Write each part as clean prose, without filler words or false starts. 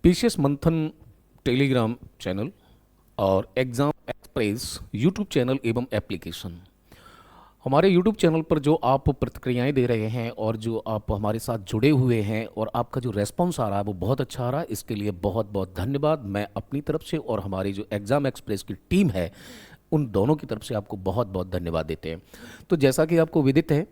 PCS मंथन Telegram channel और exam express YouTube channel एवं एप्लीकेशन, हमारे यूट्यूब चैनल पर जो आप प्रतिक्रियाएं दे रहे हैं और जो आप हमारे साथ जुड़े हुए हैं और आपका जो रेस्पॉन्स आ रहा है वो बहुत अच्छा आ रहा है। इसके लिए बहुत बहुत धन्यवाद। मैं अपनी तरफ से और हमारी जो एग्ज़ाम एक्सप्रेस की टीम है उन दोनों की तरफ से आपको बहुत बहुत धन्यवाद देते हैं। तो जैसा कि आपको विदित है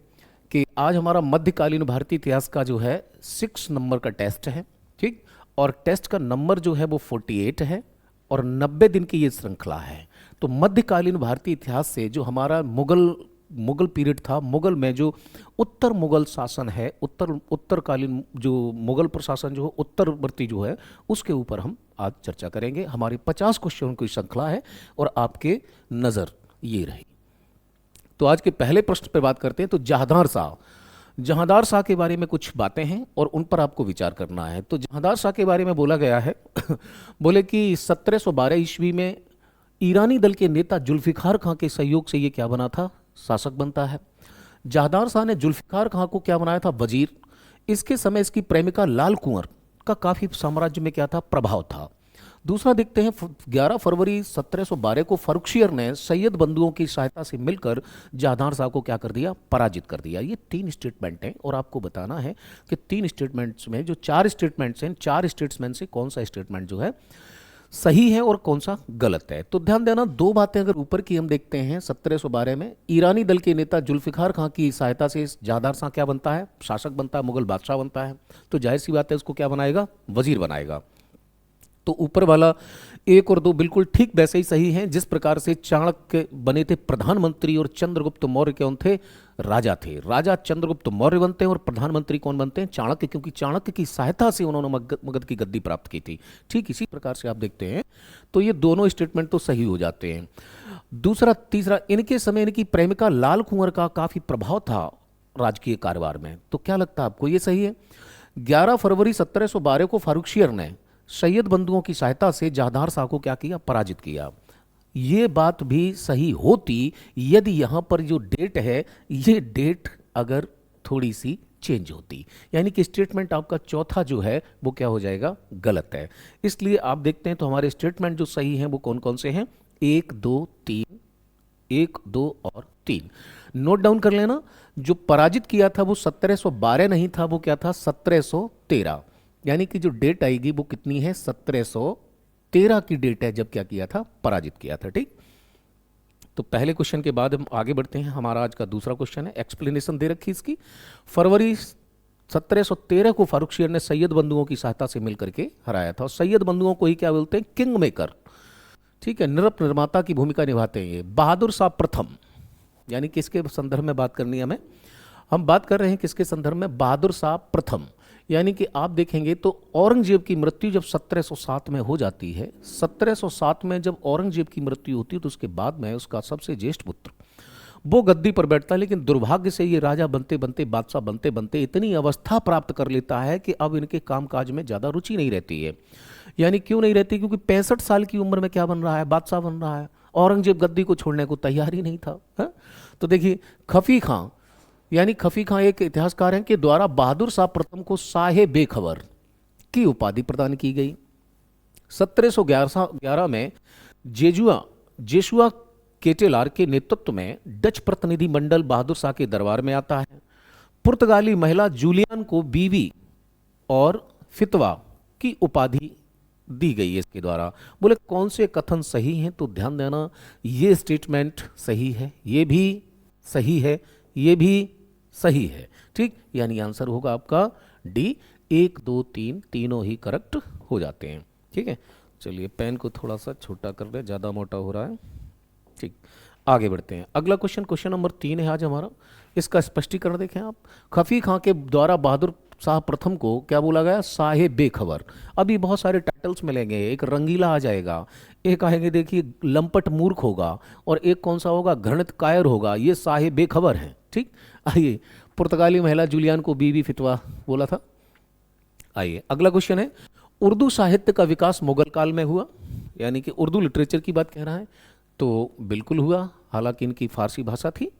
कि आज हमारा मध्यकालीन भारतीय इतिहास का जो है 6 नंबर का टेस्ट है, ठीक। और टेस्ट का नंबर जो है वो 48 है और 90 दिन की ये श्रृंखला है। तो मध्यकालीन भारतीय इतिहास से जो हमारा मुगल पीरियड था, मुगल में जो उत्तर मुगल शासन है, उत्तरकालीन जो मुगल प्रशासन जो उत्तरवर्ती जो है, उसके ऊपर हम आज चर्चा करेंगे। हमारी 50 क्वेश्चन की श्रृंखला है और आपके नज़र ये रही। तो आज के पहले प्रश्न पे बात करते हैं। तो जहांदार शाह के बारे में कुछ बातें हैं और उन पर आपको विचार करना है। तो जहांदार शाह के बारे में बोला गया है बोले कि 1712 ईस्वी में ईरानी दल के नेता जुल्फिकार खां के सहयोग से ये क्या बना था, शासक बनता है। जहांदार शाह ने जुल्फिकार खां को क्या बनाया था, वजीर। इसके समय इसकी प्रेमिका लाल कुंवर का काफी साम्राज्य में क्या था, प्रभाव था। दूसरा देखते हैं 11 फरवरी 1712 को फर्रुखशियर ने सैयद बंधुओं की सहायता से मिलकर जहांदार शाह को क्या कर दिया, पराजित कर दिया। ये 3 स्टेटमेंट हैं और आपको बताना है कि 3 स्टेटमेंट्स में जो 4 स्टेटमेंट्स हैं, 4 स्टेटमेंट से कौन सा स्टेटमेंट जो है सही है और कौन सा गलत है। तो ध्यान देना, 2 बातें अगर ऊपर की हम देखते हैं 1712 में ईरानी दल के नेता जुल्फिकार खां की सहायता से जहांदार शाह क्या बनता है, शासक बनता है, मुगल बादशाह बनता है। तो जाहिर सी बात है उसको क्या बनाएगा, वजीर बनाएगा। तो ऊपर वाला 1 और 2 बिल्कुल ठीक वैसे ही सही हैं जिस प्रकार से चाणक्य बने थे प्रधानमंत्री और चंद्रगुप्त मौर्य कौन थे, राजा थे। राजा चंद्रगुप्त मौर्य बनते हैं और प्रधानमंत्री कौन बनते हैं, चाणक्य, क्योंकि चाणक्य की सहायता से उन्होंने मगध की गद्दी प्राप्त की थी। ठीक इसी प्रकार से आप देखते हैं तो ये दोनों स्टेटमेंट तो सही हो जाते हैं। दूसरा तीसरा, इनके समय इनकी प्रेमिका लाल कुंवर का काफी प्रभाव था राजकीय कारोबार में। तो क्या लगता है आपको, ये सही है। 11 फरवरी 1712 को फारुखशियर ने सैयद बंधुओं की सहायता से जहांदार शाह को क्या किया, पराजित किया। ये बात भी सही होती यदि यहां पर जो डेट है ये डेट अगर थोड़ी सी चेंज होती, यानी कि स्टेटमेंट आपका चौथा जो है वो क्या हो जाएगा, गलत है। इसलिए आप देखते हैं तो हमारे स्टेटमेंट जो सही हैं वो कौन कौन से हैं, 1 2 3, 1 2 और 3। नोट डाउन कर लेना, जो पराजित किया था वो 1712 नहीं था, वो क्या था, 1713। यानी कि जो डेट आएगी वो कितनी है, 1713 की डेट है जब क्या किया था, पराजित किया था। ठीक। तो पहले क्वेश्चन के बाद हम आगे बढ़ते हैं। हमारा आज का दूसरा क्वेश्चन है, एक्सप्लेनेशन दे रखी इसकी। फरवरी 1713 को फारुखशियर ने सैयद बंधुओं की सहायता से मिलकर के हराया था। और सैयद बंधुओं को ही क्या बोलते हैं, किंग मेकर, ठीक है, निर्माता की भूमिका निभाते हैं ये। बहादुर शाह प्रथम, यानी किसके संदर्भ में बात करनी है हमें, हम बात कर रहे हैं किसके संदर्भ में, बहादुर शाह प्रथम। यानी कि आप देखेंगे तो औरंगजेब की मृत्यु जब 1707 में हो जाती है, 1707 में जब औरंगजेब की मृत्यु होती है तो उसके बाद में उसका सबसे ज्येष्ठ पुत्र वो गद्दी पर बैठता है। लेकिन दुर्भाग्य से ये राजा बनते बनते, बादशाह बनते बनते इतनी अवस्था प्राप्त कर लेता है कि अब इनके कामकाज में ज़्यादा रुचि नहीं रहती है। यानी क्यों नहीं रहती, क्योंकि 65 साल की उम्र में क्या बन रहा है, बादशाह बन रहा है। औरंगजेब गद्दी को छोड़ने को तैयार ही नहीं था, है? तो देखिए खफी खां, यानी खफी खां एक इतिहासकार हैं, के द्वारा बहादुर शाह प्रथम को साहे बेखबर की उपाधि प्रदान की गई। 1711 में जेशुआ केटेलार के नेतृत्व में डच प्रतिनिधि मंडल बहादुर शाह के दरबार में आता है। पुर्तगाली महिला जूलियन को बीवी और फितवा की उपाधि दी गई है इसके द्वारा। बोले कौन से कथन सही हैं, तो ध्यान देना, ये स्टेटमेंट सही है, ये भी सही है, ये भी सही है। ठीक, यानी आंसर होगा आपका डी। 1 2 3 तीनों ही करेक्ट हो जाते हैं। ठीक है, चलिए पेन को थोड़ा सा छोटा कर ले, ज़्यादा मोटा हो रहा है। ठीक, आगे बढ़ते हैं। अगला क्वेश्चन, क्वेश्चन नंबर 3 है आज हमारा। इसका स्पष्टीकरण देखें आप। खफी खां के द्वारा बहादुर शाह प्रथम को क्या बोला गया, साहे बेखबर। अभी बहुत सारे टाइटल्स मिलेंगे, एक रंगीला आ जाएगा, एक आएंगे देखिए लंपट मूर्ख होगा, और एक कौन सा होगा, घृणित कायर होगा। ये साहे बेखबर हैं। ठीक, आइए, पुर्तगाली महिला जूलियन को बीवी फितवा बोला था। आइए अगला क्वेश्चन है, उर्दू साहित्य का विकास मुगल काल में हुआ, यानी कि उर्दू लिटरेचर की बात कह रहा है। तो बिल्कुल हुआ, हालांकि इनकी फारसी भाषा थी।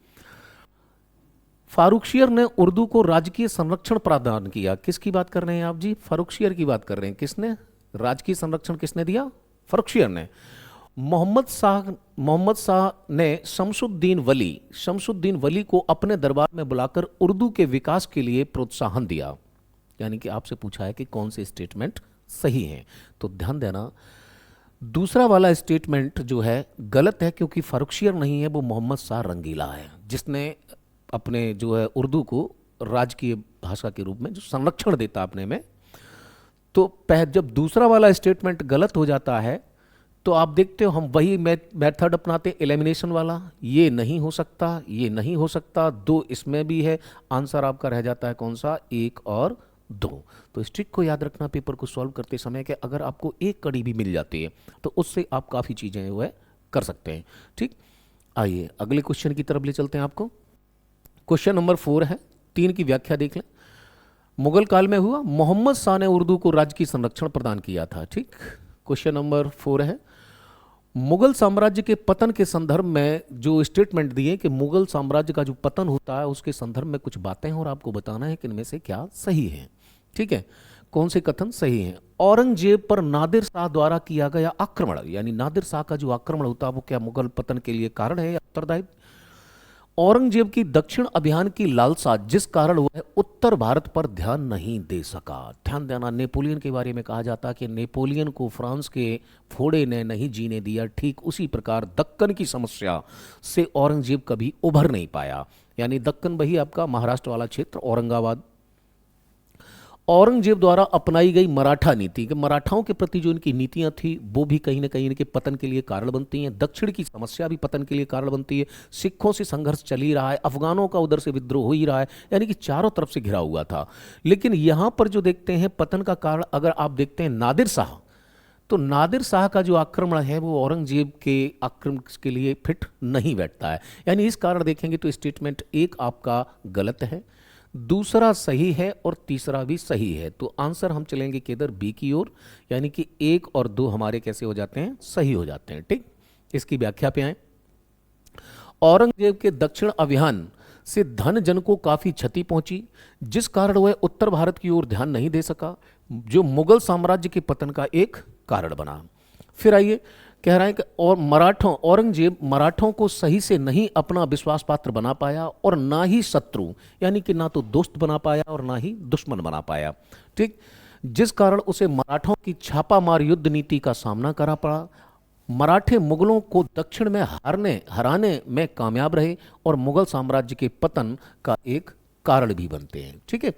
फारुखशियर ने उर्दू को राजकीय संरक्षण प्रदान किया। किसकी बात कर रहे हैं आप जी, फारुखशियर की बात कर रहे हैं। किसने, राजकीय संरक्षण किसने दिया? फर्रुखियर ने। मोहम्मद शाह ने शमसुद्दीन वली को अपने दरबार में बुलाकर उर्दू के विकास के लिए प्रोत्साहन दिया। यानी कि आपसे पूछा है कि कौन से स्टेटमेंट सही हैं, तो ध्यान देना दूसरा वाला स्टेटमेंट जो है गलत है, क्योंकि फर्रुखियर नहीं है, वो मोहम्मद शाह रंगीला है, जिसने अपने जो है उर्दू को राजकीय भाषा के रूप में जो संरक्षण देता अपने में। तो जब दूसरा वाला स्टेटमेंट गलत हो जाता है तो आप देखते हो हम वही मेथड अपनाते एलिमिनेशन वाला, ये नहीं हो सकता, ये नहीं हो सकता, दो इसमें भी है, आंसर आपका रह जाता है कौन सा? 1 और 2। तो इस ट्रिक को याद रखना पेपर को सॉल्व करते समय कि अगर आपको एक कड़ी भी मिल जाती है तो उससे आप काफ़ी चीज़ें वो है कर सकते हैं। ठीक, आइए अगले क्वेश्चन की तरफ ले चलते हैं आपको। क्वेश्चन नंबर 4 है, 3 की व्याख्या देख लें। मुगल काल में हुआ, मोहम्मद शाह ने उर्दू को राजकीय संरक्षण प्रदान किया था। ठीक, क्वेश्चन नंबर 4 है, मुगल साम्राज्य के पतन के संदर्भ में जो स्टेटमेंट दिए कि मुगल साम्राज्य का जो पतन होता है उसके संदर्भ में कुछ बातें हैं और आपको बताना है कि इनमें से क्या सही है। ठीक है, कौन से कथन सही हैं? औरंगजेब पर नादिर शाह द्वारा किया गया आक्रमण, यानी नादिर शाह का जो आक्रमण होता है वो क्या मुगल पतन के लिए कारण है या उत्तरदायी? औरंगजेब की दक्षिण अभियान की लालसा जिस कारण वह उत्तर भारत पर ध्यान नहीं दे सका। ध्यान देना, नेपोलियन के बारे में कहा जाता है कि नेपोलियन को फ्रांस के फोड़े ने नहीं जीने दिया, ठीक उसी प्रकार दक्कन की समस्या से औरंगजेब कभी उभर नहीं पाया। यानी दक्कन वही आपका महाराष्ट्र वाला क्षेत्र, औरंगाबाद। औरंगजेब द्वारा अपनाई गई मराठा नीति, कि मराठाओं के प्रति जो इनकी नीतियां थी वो भी कहीं ना कहीं इनके पतन के लिए कारण बनती हैं। दक्षिण की समस्या भी पतन के लिए कारण बनती है। सिखों से संघर्ष चल ही रहा है, अफगानों का उधर से विद्रोह हो ही रहा है, यानी कि चारों तरफ से घिरा हुआ था। लेकिन यहां पर जो देखते हैं पतन का कारण, अगर आप देखते हैं नादिर शाह, तो नादिर शाह का जो आक्रमण है वो औरंगजेब के आक्रमण के लिए फिट नहीं बैठता है। यानी इस कारण देखेंगे तो स्टेटमेंट 1 आपका गलत है, दूसरा सही है और तीसरा भी सही है। तो आंसर हम चलेंगे किधर? बी की ओर, यानी कि 1 और 2 हमारे कैसे हो जाते हैं? सही हो जाते हैं। ठीक, इसकी व्याख्या पे आए। औरंगजेब के दक्षिण अभियान से धन जन को काफी क्षति पहुंची, जिस कारण वह उत्तर भारत की ओर ध्यान नहीं दे सका, जो मुगल साम्राज्य के पतन का एक कारण बना। फिर आइए, कह रहा है कि और औरंगजेब मराठों को सही से नहीं अपना विश्वास पात्र बना पाया और ना ही शत्रु, यानी कि ना तो दोस्त बना पाया और ना ही दुश्मन बना पाया। ठीक, जिस कारण उसे मराठों की छापामार युद्ध नीति का सामना करना पड़ा। मराठे मुगलों को दक्षिण में हराने में कामयाब रहे और मुगल साम्राज्य के पतन का एक कारण भी बनते हैं। ठीक है,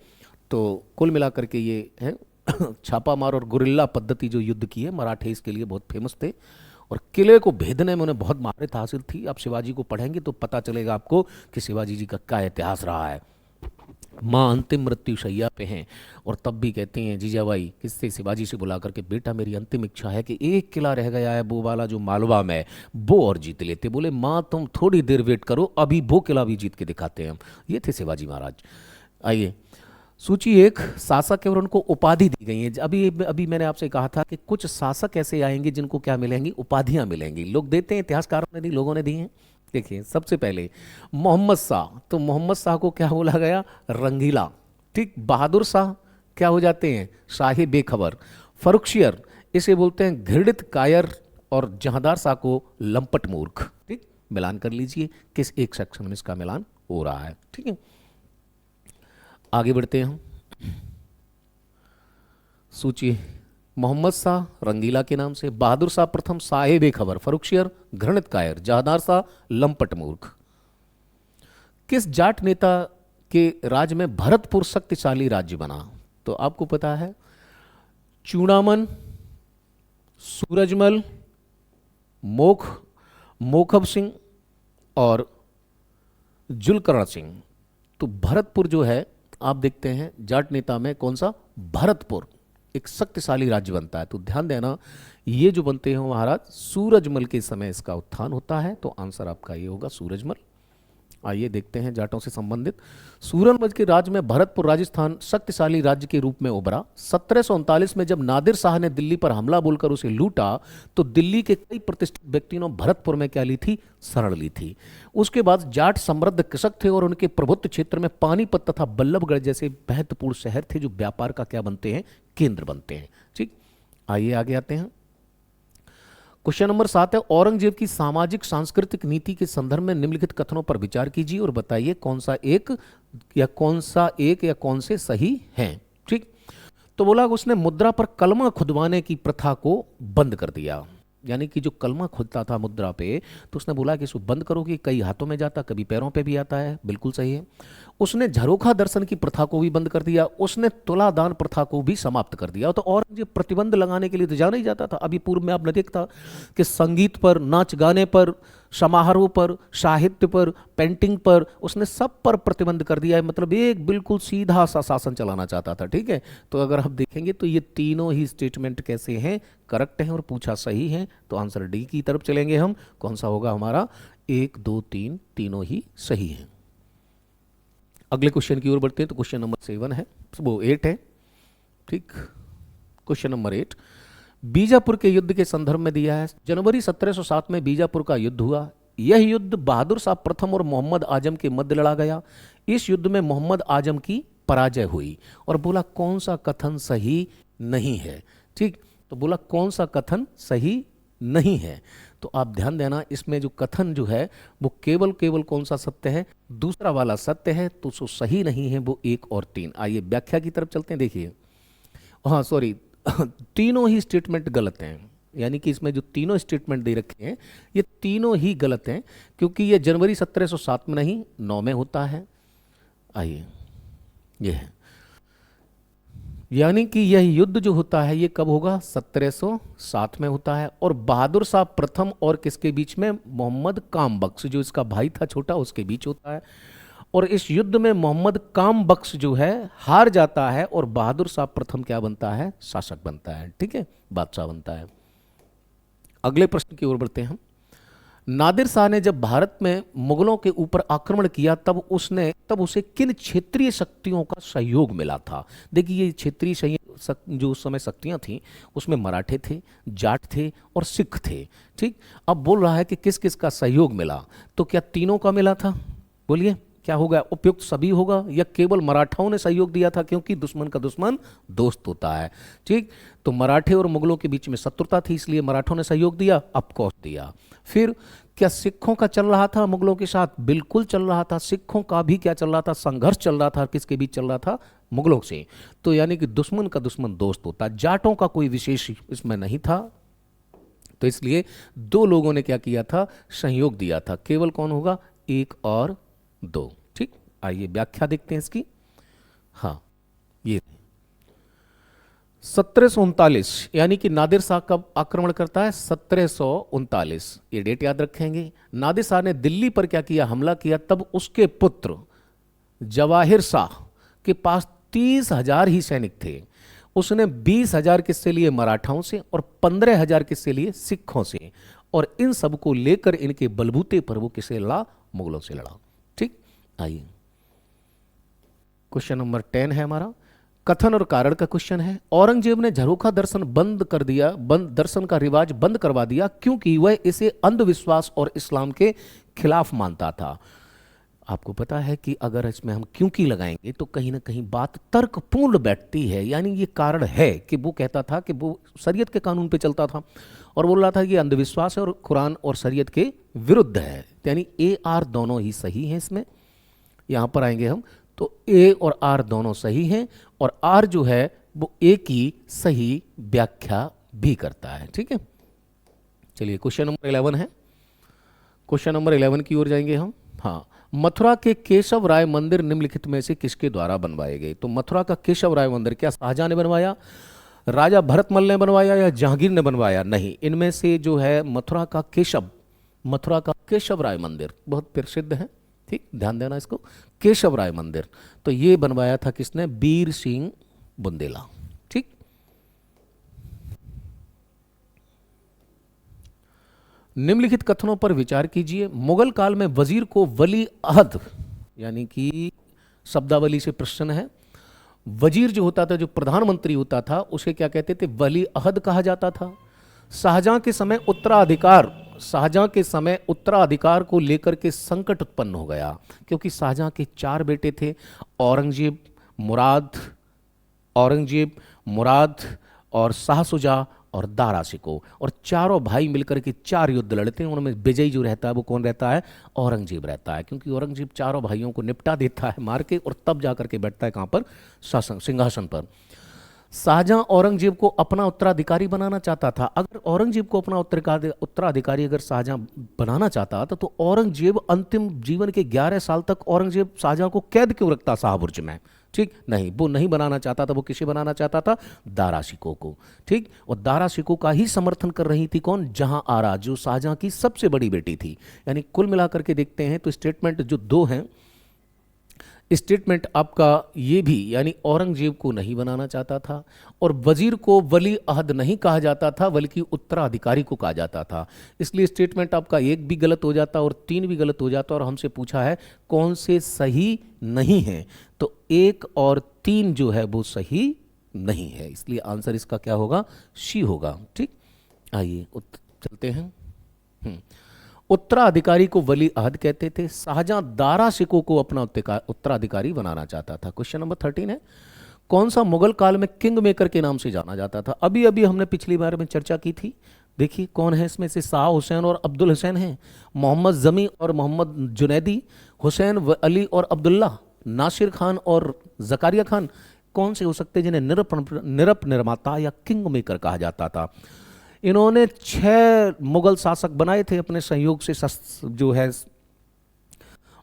तो कुल मिलाकर के ये है छापामार और गुरिल्ला पद्धति जो युद्ध की है, मराठे इसके लिए बहुत फेमस थे और किले को भेदने में उन्हें बहुत महारत हासिल थी। आप शिवाजी को पढ़ेंगे तो पता चलेगा आपको कि शिवाजी जी का क्या इतिहास रहा है। माँ अंतिम मृत्यु शैया पे हैं और तब भी कहते हैं जीजाबाई किससे? शिवाजी से बुला करके, बेटा मेरी अंतिम इच्छा है कि एक किला रह गया है वो वाला जो मालवा में, वो और जीत लेते। बोले माँ तुम थोड़ी देर वेट करो, अभी वो किला भी जीत के दिखाते हैं हम। ये थे शिवाजी महाराज। आइए सूची 1, शासक है और उनको उपाधि दी गई है। अभी मैंने आपसे कहा था कि कुछ शासक ऐसे आएंगे जिनको क्या मिलेंगी? उपाधियां मिलेंगी। लोग देते हैं, इतिहासकारों ने दी, लोगों ने दी हैं। देखिए सबसे पहले मोहम्मद शाह, तो मोहम्मद शाह को क्या बोला गया? रंगीला। ठीक, बहादुर शाह क्या हो जाते हैं? शाही बेखबर। फर्रुखियर इसे बोलते हैं घृणित कायर और जहांदार शाह को लंपट मूर्ख। ठीक, मिलान कर लीजिए किस एक सेक्शन में इसका मिलान हो रहा है। ठीक है, आगे बढ़ते हैं हम। सूची, मोहम्मद शाह रंगीला के नाम से, बहादुर शाह प्रथम शाहे बेखबर, फर्रुखियर घृणित कायर, जहांदार शाह लंपट मूर्ख। किस जाट नेता के राज में भरतपुर शक्तिशाली राज्य बना? तो आपको पता है चूड़ामन, सूरजमल, मोखब सिंह और जुलकरण सिंह। तो भरतपुर जो है आप देखते हैं जाट नेता में कौन सा? भरतपुर एक शक्तिशाली राज्य बनता है। तो ध्यान देना ये जो बनते हैं महाराज सूरजमल के समय इसका उत्थान होता है। तो आंसर आपका ये होगा सूरजमल। आइए देखते हैं जाटों से संबंधित। सूरजमल के राज्य में भरतपुर राजस्थान शक्तिशाली राज्य के रूप में उभरा। 1739 में जब नादिर शाह ने दिल्ली पर हमला बोलकर उसे लूटा तो दिल्ली के कई प्रतिष्ठित व्यक्तियों ने भरतपुर में क्या ली थी? शरण ली थी। उसके बाद जाट समृद्ध कृषक थे और उनके प्रभुत्व क्षेत्र में पानीपत तथा बल्लभगढ़ जैसे महत्वपूर्ण शहर थे जो व्यापार का क्या बनते हैं? केंद्र बनते हैं। ठीक, आइए आगे आते हैं। क्वेश्चन नंबर 7 है, औरंगजेब की सामाजिक सांस्कृतिक नीति के संदर्भ में निम्नलिखित कथनों पर विचार कीजिए और बताइए कौन सा एक या कौन से सही हैं। ठीक, तो बोला कि उसने मुद्रा पर कलमा खुदवाने की प्रथा को बंद कर दिया, यानी कि जो कलमा खुदता था मुद्रा पे, तो उसने बोला कि इसको बंद करो कि कई हाथों में जाता, कभी पैरों पे भी आता है। बिल्कुल सही है। उसने झरोखा दर्शन की प्रथा को भी बंद कर दिया, उसने तुलादान प्रथा को भी समाप्त कर दिया। तो औरंगजेब प्रतिबंध लगाने के लिए तो जाना ही जाता था। अभी पूर्व में आपने देखा कि संगीत पर, नाच गाने पर, समारोह पर, साहित्य पर, पेंटिंग पर, उसने सब पर प्रतिबंध कर दिया है। मतलब एक बिल्कुल सीधा सा शासन चलाना चाहता था। ठीक है, तो अगर आप देखेंगे तो ये तीनों ही स्टेटमेंट कैसे हैं, करेक्ट हैं और पूछा सही है। तो आंसर डी की तरफ चलेंगे हम। कौन सा होगा हमारा? 1, 2, 3 तीनों ही सही हैं। अगले क्वेश्चन की ओर बढ़ते हैं। तो क्वेश्चन नंबर 7 है, वो 8 है। ठीक, क्वेश्चन नंबर 8 बीजापुर के युद्ध के संदर्भ में दिया है। जनवरी 1707 में बीजापुर का युद्ध हुआ। यह युद्ध बहादुर शाह प्रथम और मोहम्मद आजम के मध्य लड़ा गया। इस युद्ध में मोहम्मद आजम की पराजय हुई। और बोला कौन सा कथन सही नहीं है। ठीक, तो बोला कौन सा कथन सही नहीं है। तो आप ध्यान देना, इसमें जो कथन जो है वो केवल कौन सा सत्य है? दूसरा वाला सत्य है। तो जो सही नहीं है वो 1 और 3। आइए व्याख्या की तरफ चलते हैं। देखिए, हाँ सॉरी तीनों ही स्टेटमेंट गलत हैं। यानी कि इसमें जो तीनों स्टेटमेंट दे रखे हैं ये तीनों ही गलत हैं, क्योंकि ये जनवरी 1707 में नहीं 9 में होता है। आइए, ये है, यानी कि यह युद्ध जो होता है ये कब होगा? 1707 में होता है। और बहादुर शाह प्रथम और किसके बीच में? मोहम्मद काम बख्श, जो इसका भाई था छोटा, उसके बीच होता है। और इस युद्ध में मोहम्मद काम बख्श जो है हार जाता है और बहादुर शाह प्रथम क्या बनता है? शासक बनता है। ठीक है, बादशाह बनता है। अगले प्रश्न की ओर बढ़ते हैं हम। नादिर शाह ने जब भारत में मुगलों के ऊपर आक्रमण किया तब उसे किन क्षेत्रीय शक्तियों का सहयोग मिला था? देखिए, ये क्षेत्रीय जो उस समय शक्तियां थी उसमें मराठे थे, जाट थे और सिख थे। ठीक, अब बोल रहा है कि किस किस का सहयोग मिला। तो क्या तीनों का मिला था? बोलिए क्या होगा? उपयुक्त सभी होगा या केवल मराठाओं ने सहयोग दिया था? क्योंकि दुश्मन का दुश्मन दोस्त होता है। ठीक, तो मराठे और मुगलों के बीच में शत्रुता थी, इसलिए मराठों ने सहयोग दिया, ऑफकोर्स दिया। फिर क्या सिखों का चल रहा था मुगलों के साथ? बिल्कुल चल रहा था। सिखों का भी क्या चल रहा था? संघर्ष चल रहा था। किसके बीच चल रहा था? मुगलों से। तो यानी कि दुश्मन का दुश्मन दोस्त होता। जाटों का कोई विशेष इसमें नहीं था, तो इसलिए 2 लोगों ने क्या किया था? सहयोग दिया था। केवल कौन होगा? 1 और 2। ठीक, आइए व्याख्या देखते हैं इसकी। हाँ, ये 1739, यानी कि नादिर शाह कब आक्रमण करता है? 1739। ये डेट याद रखेंगे। नादिर शाह ने दिल्ली पर क्या किया? हमला किया। तब उसके पुत्र जवाहिर शाह के पास 30,000 ही सैनिक थे। उसने 20,000 किससे लिए? मराठाओं से, और 15,000 किससे लिए? सिखों से। और इन सबको लेकर इनके बलबूते पर वो किसे लड़ा? मुगलों से लड़ा। ठीक, आइए क्वेश्चन नंबर 10 है हमारा, कथन और कारण का क्वेश्चन है। औरंगजेब ने झरोखा दर्शन बंद कर दिया, दर्शन का रिवाज बंद करवा दिया क्योंकि वह इसे अंधविश्वास और इस्लाम के खिलाफ मानता था। आपको पता है कि अगर इसमें हम क्योंकि लगाएंगे तो कहीं ना कहीं बात तर्कपूर्ण बैठती है। यानी ये कारण है कि वो कहता था कि वो शरीयत के कानून पे चलता था और बोल रहा था कि अंधविश्वास है और कुरान और शरीयत के विरुद्ध है। यानी ए आर दोनों ही सही हैं। इसमें यहां पर आएंगे हम तो ए और आर दोनों सही हैं और आर जो है वो ए की सही व्याख्या भी करता है। ठीक है, चलिए क्वेश्चन नंबर 11 है। क्वेश्चन नंबर 11 की ओर जाएंगे हम। हाँ, मथुरा के केशव राय मंदिर निम्नलिखित में से किसके द्वारा बनवाए गए? तो मथुरा का केशव राय मंदिर क्या शाहजहां ने बनवाया, राजा भरतमल ने बनवाया या जहांगीर ने बनवाया? नहीं, इनमें से जो है मथुरा का केशव राय मंदिर बहुत प्रसिद्ध है। ठीक, ध्यान देना इसको, केशव राय मंदिर। तो ये बनवाया था किसने? बीर सिंह बुंदेला। ठीक, निम्नलिखित कथनों पर विचार कीजिए। मुगल काल में वजीर को वली अहद, यानी कि शब्दावली से प्रश्न है। वजीर जो होता था, जो प्रधानमंत्री होता था, उसे क्या कहते थे? वली अहद कहा जाता था। शाहजहां के समय उत्तराधिकार को लेकर के संकट उत्पन्न हो गया क्योंकि शाहजहां के 4 बेटे थे, औरंगजेब, मुराद और शाह शुजा और दारा शिकोह, और चारों भाई मिलकर के 4 युद्ध लड़ते हैं। उनमें विजयी जो रहता है वो कौन रहता है? औरंगजेब रहता है, क्योंकि औरंगजेब चारों भाइयों को निपटा देता है मार के, और तब जा करके बैठता है कहाँ पर? शासन सिंहासन पर। शाहजहां औरंगजेब को अपना उत्तराधिकारी बनाना चाहता था। अगर औरंगजेब को अपना उत्तराधिकारी अगर शाहजहां बनाना चाहता था, तो औरंगजेब अंतिम जीवन के 11 साल तक औरंगजेब शाहजहां को कैद क्यों रखता शाहबुर्ज में? ठीक नहीं, वो नहीं बनाना चाहता था। वो किसे बनाना चाहता था? दारा शिकोह को। ठीक, और दारा शिकोह का ही समर्थन कर रही थी कौन? जहां आरा, जो शाहजहां की सबसे बड़ी बेटी थी। यानी कुल मिलाकर के देखते हैं तो स्टेटमेंट जो 2 हैं, स्टेटमेंट आपका ये भी, यानी औरंगजेब को नहीं बनाना चाहता था, और वजीर को वली अहद नहीं कहा जाता था बल्कि उत्तराधिकारी को कहा जाता था। इसलिए स्टेटमेंट आपका 1 भी गलत हो जाता और 3 भी गलत हो जाता। और हमसे पूछा है कौन से सही नहीं है, तो 1 और 3 जो है वो सही नहीं है, इसलिए आंसर इसका क्या होगा? सी होगा। ठीक, आइए चलते हैं। उत्तराधिकारी को वली अहद कहते थे। शाहजहां दारा शिकोह को अपना उत्तराधिकारी बनाना चाहता था। क्वेश्चन नंबर 13 है, कौन सा मुगल काल में किंग मेकर के नाम से जाना जाता था? अभी अभी हमने पिछली बार में चर्चा की थी। देखिए कौन है इसमें से? शाह हुसैन और अब्दुल हुसैन हैं, मोहम्मद जमी और मोहम्मद जुनैदी, हुसैन अली और अब्दुल्ला, नासिर खान और जकारिया खान। कौन से हो सकते जिन्हें निरप निर्माता या किंग मेकर कहा जाता था? इन्होंने 6 मुगल शासक बनाए थे अपने सहयोग से। जो है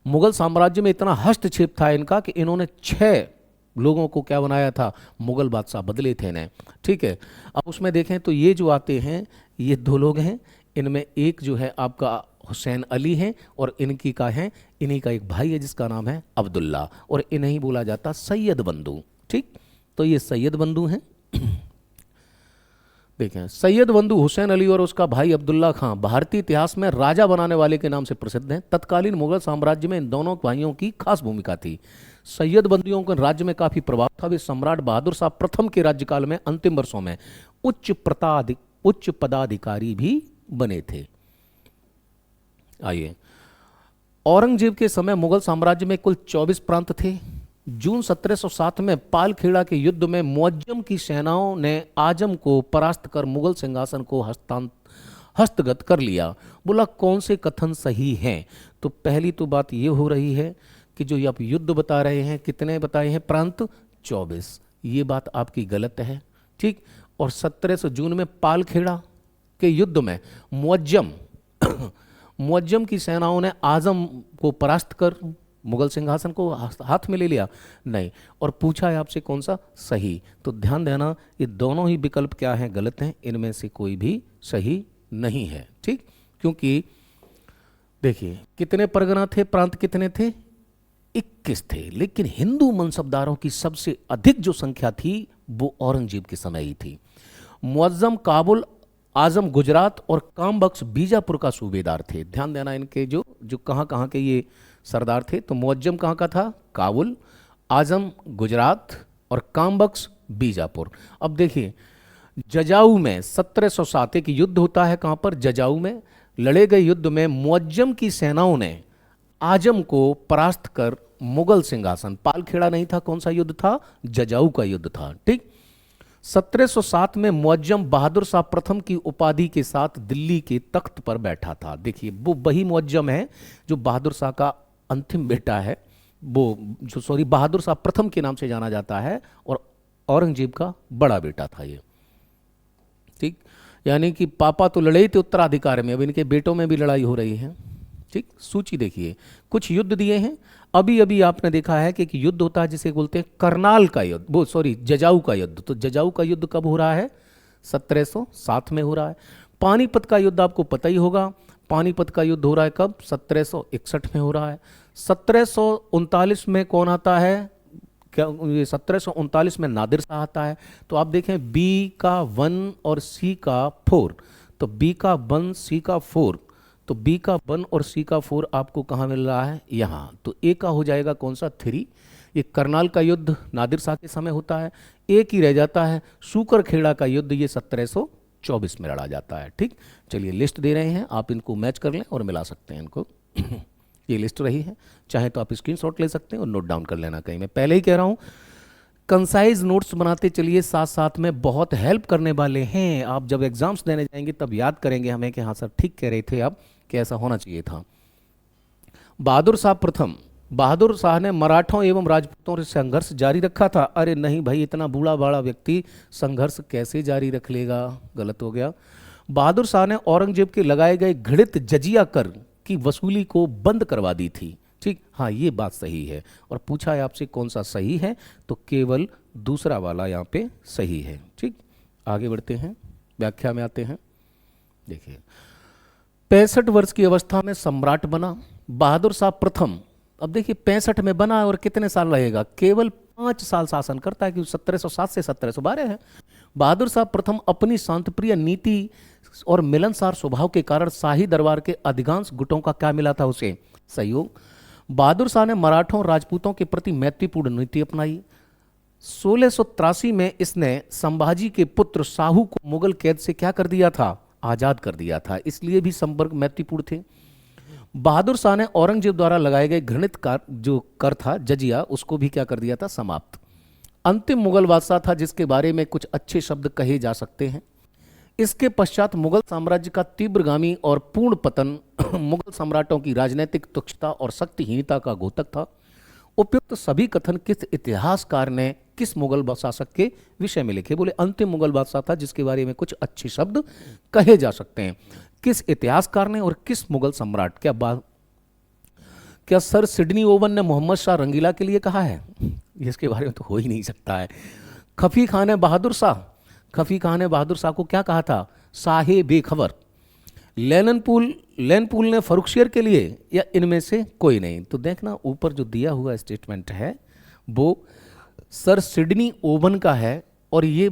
मुगल साम्राज्य में इतना हस्तक्षेप था इनका कि इन्होंने 6 लोगों को क्या बनाया था? मुगल बादशाह बदले थे इन्हें। ठीक है, अब उसमें देखें तो ये जो आते हैं ये 2 लोग हैं। इनमें एक जो है आपका हुसैन अली है, और इनकी का है, इन्हीं का एक भाई है जिसका नाम है अब्दुल्ला, और इन्हें बोला जाता सैयद बंधु। ठीक, तो ये सैयद बंधु हैं। देखें, सैयद बंधु हुसैन अली और उसका भाई अब्दुल्ला खां भारतीय इतिहास में राजा बनाने वाले के नाम से प्रसिद्ध हैं। तत्कालीन मुगल साम्राज्य में इन दोनों भाइयों की खास भूमिका थी। सैयद बंधुओं के राज्य में काफी प्रभाव था। वे सम्राट बहादुर शाह प्रथम के राज्यकाल में अंतिम वर्षों में उच्च पदाधिकारी भी बने थे। आइए, औरंगजेब के समय मुगल साम्राज्य में कुल 24 प्रांत थे। जून 1707 में पालखेड़ा के युद्ध में मुअज्जम की सेनाओं ने आजम को परास्त कर मुगल सिंहासन को हस्तगत कर लिया। बोला कौन से कथन सही हैं? तो पहली तो बात ये हो रही है कि जो आप युद्ध बता रहे हैं, कितने बताए हैं प्रांत? 24। ये बात आपकी गलत है। ठीक, और 1700 जून में पालखेड़ा के युद्ध में मुअज्जम की सेनाओं ने आजम को परास्त कर मुगल सिंहासन को हाथ में ले लिया। नहीं, और पूछा है आपसे कौन सा सही, तो ध्यान देना ये दोनों ही विकल्प क्या हैं? गलत हैं। इनमें से कोई भी सही नहीं है। ठीक, क्योंकि देखिए कितने परगना थे, प्रांत कितने थे? 21 थे, लेकिन हिंदू मनसबदारों की सबसे अधिक जो संख्या थी वो औरंगजेब के समय ही थी। मुअज्जम काबुल, आजम गुजरात और कामबख्श बीजापुर का सूबेदार थे। ध्यान देना इनके जो कहाँ के ये सरदार थे। तो मुअज्जम कहाँ का था? काबुल, आजम गुजरात और कामबख्श बीजापुर। अब देखिए जजाऊ में 1707 एक युद्ध होता है। कहाँ पर? जजाऊ में लड़े गए युद्ध में मुअज्जम की सेनाओं ने आजम को परास्त कर मुगल सिंहासन, पालखेड़ा नहीं था, कौन सा युद्ध था? जजाऊ का युद्ध था। ठीक, 1707 में मुअज्जम बहादुर शाह प्रथम की उपाधि के साथ दिल्ली के तख्त पर बैठा था। देखिए वो वही मुअज्जम है जो बहादुर शाह का अंतिम बेटा है, बहादुर शाह प्रथम के नाम से जाना जाता है, और औरंगजेब का बड़ा बेटा था ये। ठीक, यानी कि पापा तो लड़े ही थे उत्तराधिकार में, अब इनके बेटों में भी लड़ाई हो रही है। ठीक, सूची देखिए, कुछ युद्ध दिए हैं। अभी अभी आपने देखा है कि एक युद्ध होता है जिसे बोलते हैं करनाल का युद्ध, जजाऊ का युद्ध। तो जजाऊ का युद्ध कब हो रहा है? 1707 में हो रहा है। पानीपत का युद्ध आपको पता ही होगा। पानीपत का युद्ध हो रहा है कब? 1761 में हो रहा है। 1739 में कौन आता है? क्या ये 1739 में नादिर शाह आता है। तो आप देखें बी का 1 और सी का 4, तो बी का 1 सी का 4, तो बी का 1 और सी का 4 आपको कहाँ मिल रहा है? यहाँ। तो ए का हो जाएगा कौन सा? 3। ये करनाल का युद्ध नादिर शाह के समय होता है। एक ही रह जाता है सूकरखेड़ा का युद्ध, ये 1724 में लड़ा जाता है। ठीक, चलिए लिस्ट दे रहे हैं, आप इनको मैच कर लें और मिला सकते हैं इनको। ये लिस्ट रही है, चाहे तो आप स्क्रीनशॉट ले सकते हैं और नोट डाउन कर लेना कहीं। मैं पहले ही कह रहा हूँ कंसाइज नोट्स बनाते चलिए, साथ साथ में बहुत हेल्प करने वाले हैं। आप जब एग्जाम्स देने जाएंगे तब याद करेंगे हमें कि हाँ सर ठीक कह रहे थे आप कि ऐसा होना चाहिए था। बहादुर शाह प्रथम, बहादुर शाह ने मराठों एवं राजपूतों से संघर्ष जारी रखा था। अरे नहीं भाई, इतना बूढ़ा बाड़ा व्यक्ति संघर्ष कैसे जारी रख लेगा, गलत हो गया। बहादुर शाह ने औरंगजेब के लगाए गए घृणित जजिया कर की वसूली को बंद करवा दी थी। ठीक, हाँ ये बात सही है। और पूछा है आपसे कौन सा सही है, तो केवल दूसरा वाला यहाँ पे सही है। ठीक, आगे बढ़ते हैं, व्याख्या में आते हैं। देखिए, 65 वर्ष की अवस्था में सम्राट बना बहादुर शाह प्रथम। अब देखिए 65 में बना और कितने साल रहेगा, केवल 5 साल शासन करता है, क्योंकि 1707 से 1712 है। बहादुर शाह प्रथम अपनी शांतिप्रिय नीति और मिलनसार स्वभाव के कारण शाही दरबार के अधिकांश गुटों का क्या मिला था उसे, सहयोग। बहादुर शाह ने मराठों राजपूतों के प्रति मैत्रीपूर्ण नीति अपनाई। 1683 में इसने संभाजी के पुत्र शाहू को मुगल कैद से क्या कर दिया था, आजाद कर दिया था, इसलिए भी संपर्क मैत्रीपूर्ण थे। बहादुर शाह ने औरंगजेब द्वारा लगाए गए घृणित कर था जजिया, उसको भी क्या कर दिया था, समाप्त। अंतिम मुगल बादशाह था जिसके बारे में कुछ अच्छे शब्द कहे जा सकते हैं। इसके पश्चात मुगल साम्राज्य का तीव्रगामी और पूर्ण पतन मुगल सम्राटों की राजनीतिक तुच्छता और शक्तिहीनता का घोतक था। उपयुक्त सभी कथन किस इतिहासकार ने किस मुगल शासक के विषय में लिखे, बोले अंतिम मुगल बादशाह था जिसके बारे में कुछ अच्छे शब्द कहे जा सकते हैं। किस इतिहासकार ने और किस मुगल सम्राट, क्या सर सिडनी ओवन ने मोहम्मद शाह रंगीला के लिए कहा है, इसके बारे में तो हो ही नहीं सकता है। खफी खान ने बहादुर शाह को क्या कहा था, साहे बेखबर। लेनपूल ने फरुखशियर के लिए, या इनमें से कोई नहीं। तो देखना ऊपर जो दिया हुआ स्टेटमेंट है वो सर सिडनी ओवन का है, और ये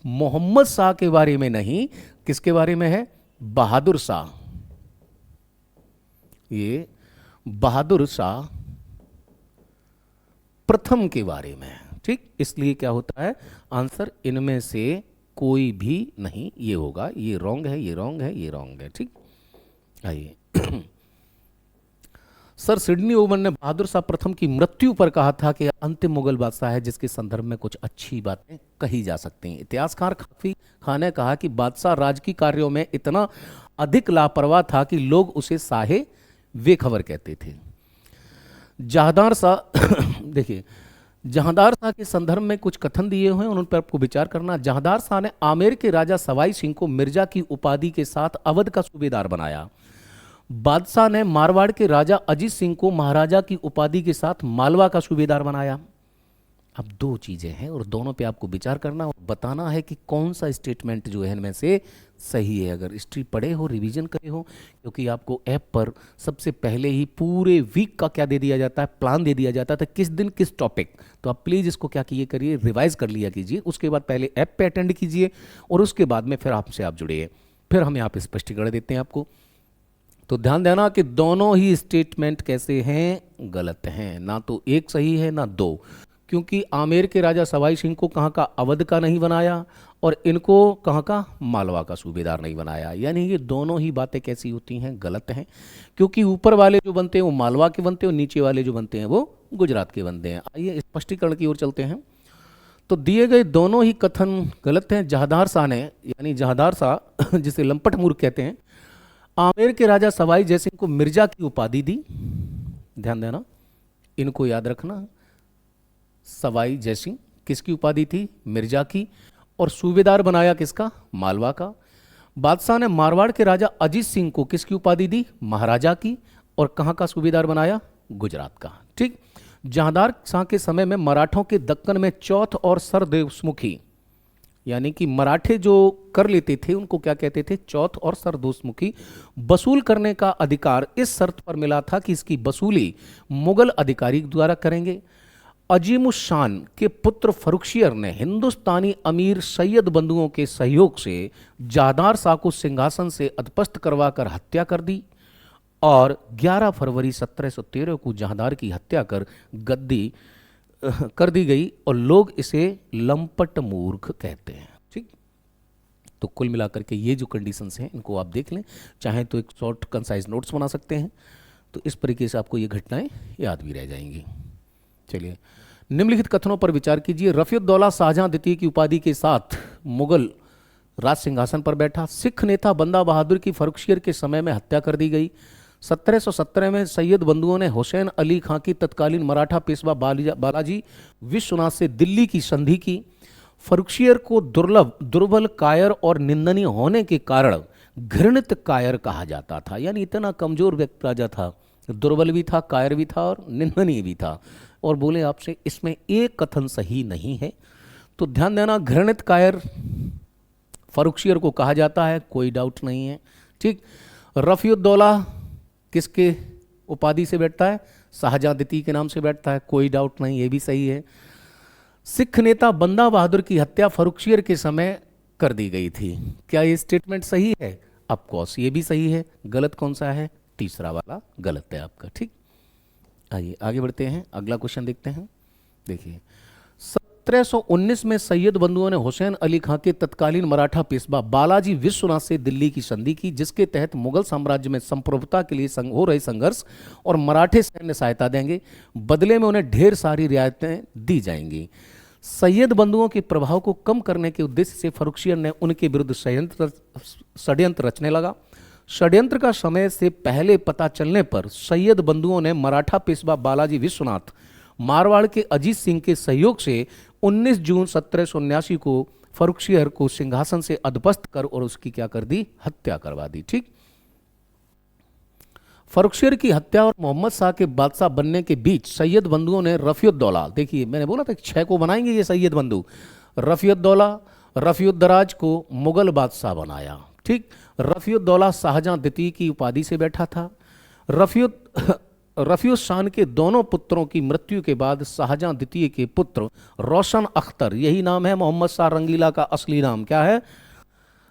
मोहम्मद शाह के बारे में नहीं, किसके बारे में है, बहादुर शाह। ये बहादुर शाह प्रथम के बारे में है। ठीक, इसलिए क्या होता है आंसर, इनमें से कोई भी नहीं, ये होगा, ये रॉन्ग है, ये रॉन्ग है, ये रॉन्ग है। ठीक, आइए सर सिडनी ओवन ने बहादुर शाह प्रथम की मृत्यु पर कहा था कि अंतिम मुगल बादशाह है जिसके संदर्भ में कुछ अच्छी बातें कही जा सकती हैं। इतिहासकार खफी खान ने कहा कि बादशाह राजकीय कार्यों में इतना अधिक लापरवाह था कि लोग उसे साहे बेखबर कहते थे। जहांदार शाह देखिए, जहांदार शाह के संदर्भ में कुछ कथन दिए हुए हैं, उन पर आपको विचार करना। जहांदार शाह ने आमेर के राजा सवाई सिंह को मिर्जा की उपाधि के साथ अवध का सूबेदार बनाया। बादशाह ने मारवाड़ के राजा अजीत सिंह को महाराजा की उपाधि के साथ मालवा का सूबेदार बनाया। अब दो चीजें हैं और दोनों पे आपको विचार करना और बताना है कि कौन सा स्टेटमेंट जो है इनमें से सही है। अगर हिस्ट्री पढ़े हो, रिवीजन करे हो, क्योंकि आपको ऐप पर सबसे पहले ही पूरे वीक का क्या दे दिया जाता है, प्लान दे दिया जाता है, किस दिन किस टॉपिक। तो आप प्लीज़ इसको क्या करिए, रिवाइज कर लिया कीजिए। उसके बाद पहले ऐप पे अटेंड कीजिए और उसके बाद में फिर आपसे आप जुड़िए, फिर हम यहाँ पे स्पष्टीकरण देते हैं आपको। तो ध्यान देना कि दोनों ही स्टेटमेंट कैसे हैं, गलत हैं। ना तो एक सही है ना दो, क्योंकि आमेर के राजा सवाई सिंह को कहाँ का, अवध का नहीं बनाया, और इनको कहाँ का, मालवा का सूबेदार नहीं बनाया। यानी ये दोनों ही बातें कैसी होती हैं, गलत हैं। क्योंकि ऊपर वाले जो बनते हैं वो मालवा के बनते हैं और नीचे वाले जो बनते हैं वो गुजरात के बनते हैं। आइए स्पष्टीकरण की ओर चलते हैं। तो दिए गए दोनों ही कथन गलत हैं। जहांदार शाह ने, यानी जहांदार शाह जिसे लंपट मूर्ख कहते हैं, आमेर के राजा सवाई जयसिंह को मिर्जा की उपाधि दी। ध्यान देना, इनको याद रखना। सवाई जयसिंह किसकी उपाधि थी, मिर्जा की, और सूबेदार बनाया किसका, मालवा का। बादशाह ने मारवाड़ के राजा अजीत सिंह को किसकी उपाधि दी, महाराजा की, और कहाँ का सूबेदार बनाया, गुजरात का। ठीक, जहांदार शाह के समय में मराठों के दक्कन में चौथ और सरदेशमुखी, यानी कि मराठे जो कर लेते थे उनको क्या कहते थे, चौथ और सरदेशमुखी, वसूल करने का अधिकार इस शर्त पर मिला था कि इसकी वसूली मुगल अधिकारी द्वारा करेंगे। अजीमुस शान के पुत्र फरुखशियर ने हिंदुस्तानी अमीर सैयद बंधुओं के सहयोग से जहांदार शाह को सिंहासन से अधपस्त करवाकर हत्या कर दी, और 11 फरवरी 1713 को जहांदार की हत्या कर गद्दी कर दी गई, और लोग इसे लंपट मूर्ख कहते हैं। ठीक, तो कुल मिलाकर के ये जो कंडीशंस हैं इनको आप देख लें, चाहे तो एक शॉर्ट कंसाइज नोट्स बना सकते हैं, तो इस तरीके से आपको ये घटनाएं याद भी रह जाएंगी। चलिए निम्नलिखित कथनों पर विचार कीजिए। रफीउद्दौला शाहजहां द्वितीय की उपाधि के साथ मुगल राज सिंहासन पर बैठा। सिख नेता बंदा बहादुर की फर्रुखशियर के समय में हत्या कर दी गई। 1717 में सैयद बंधुओं ने हुसैन अली खां की तत्कालीन मराठा पेशवा बालाजी विश्वनाथ से दिल्ली की संधि की। फर्रुखशियर को दुर्बल, कायर और निंदनीय होने के कारण घृणित कायर कहा जाता था। यानी इतना कमजोर व्यक्ति राजा था, दुर्बल भी था, कायर भी था और निंदनीय भी था। और बोले आपसे इसमें एक कथन सही नहीं है, तो ध्यान देना, घृणित कायर फर्रुखशियर को कहा जाता है, कोई डाउट नहीं है। ठीक। रफीउद्दौला किसके उपाधि से बैठता है? शाहजहां द्वितीय के नाम से बैठता है, कोई डाउट नहीं, ये भी सही है। सिख नेता बंदा बहादुर की हत्या फर्रुखशियर के समय कर दी गई थी। क्या ये स्टेटमेंट सही है? ऑफ कोर्स ये भी सही है। गलत कौन सा है? तीसरा वाला गलत है आपका। ठीक, आइए आगे बढ़ते हैं, अगला क्वेश्चन देखते हैं। देखिए, 1719 में सैयद बंधुओं ने हुसैन अली खां के तत्कालीन मराठा पेशवा बालाजी विश्वनाथ से दिल्ली की संधि की, जिसके तहत मुगल साम्राज्य में संप्रभुता के लिए हो रहे संघर्ष और मराठे सैन्य सहायता देंगे। बदले में उन्हें ढेर सारी रियायतें दी जाएंगी। सैयद बंधुओं के प्रभाव को कम करने के उद्देश्य से फर्रुखशियर ने उनके विरुद्ध षड्यंत्र रचने लगा। षड्यंत्र का समय से पहले पता चलने पर सैयद बंधुओं ने मराठा पेशवा बालाजी विश्वनाथ मारवाड़ के अजीत सिंह के सहयोग से 19 जून 1779 को फर्रुखशियर को सिंहासन से अधपस्त कर और उसकी क्या कर दी? हत्या करवा दी। ठीक। फर्रुखशियर की हत्या और मोहम्मद शाह के बादशाह बनने के बीच सैयद बंधुओं ने रफीउद्दौला, देखिए मैंने बोला था 6 को बनाएंगे ये सैयद बंधु, रफीउद्दौला रफीउद्दराज को मुगल बादशाह बनाया। ठीक। रफीउद्दौला शाहजहां द्वितीय की उपाधि से बैठा था। रफीउद शान के दोनों पुत्रों की मृत्यु के बाद शाहजहां द्वितीय के पुत्र रोशन अख्तर, यही नाम है मोहम्मद शाह रंगीला का असली नाम क्या है?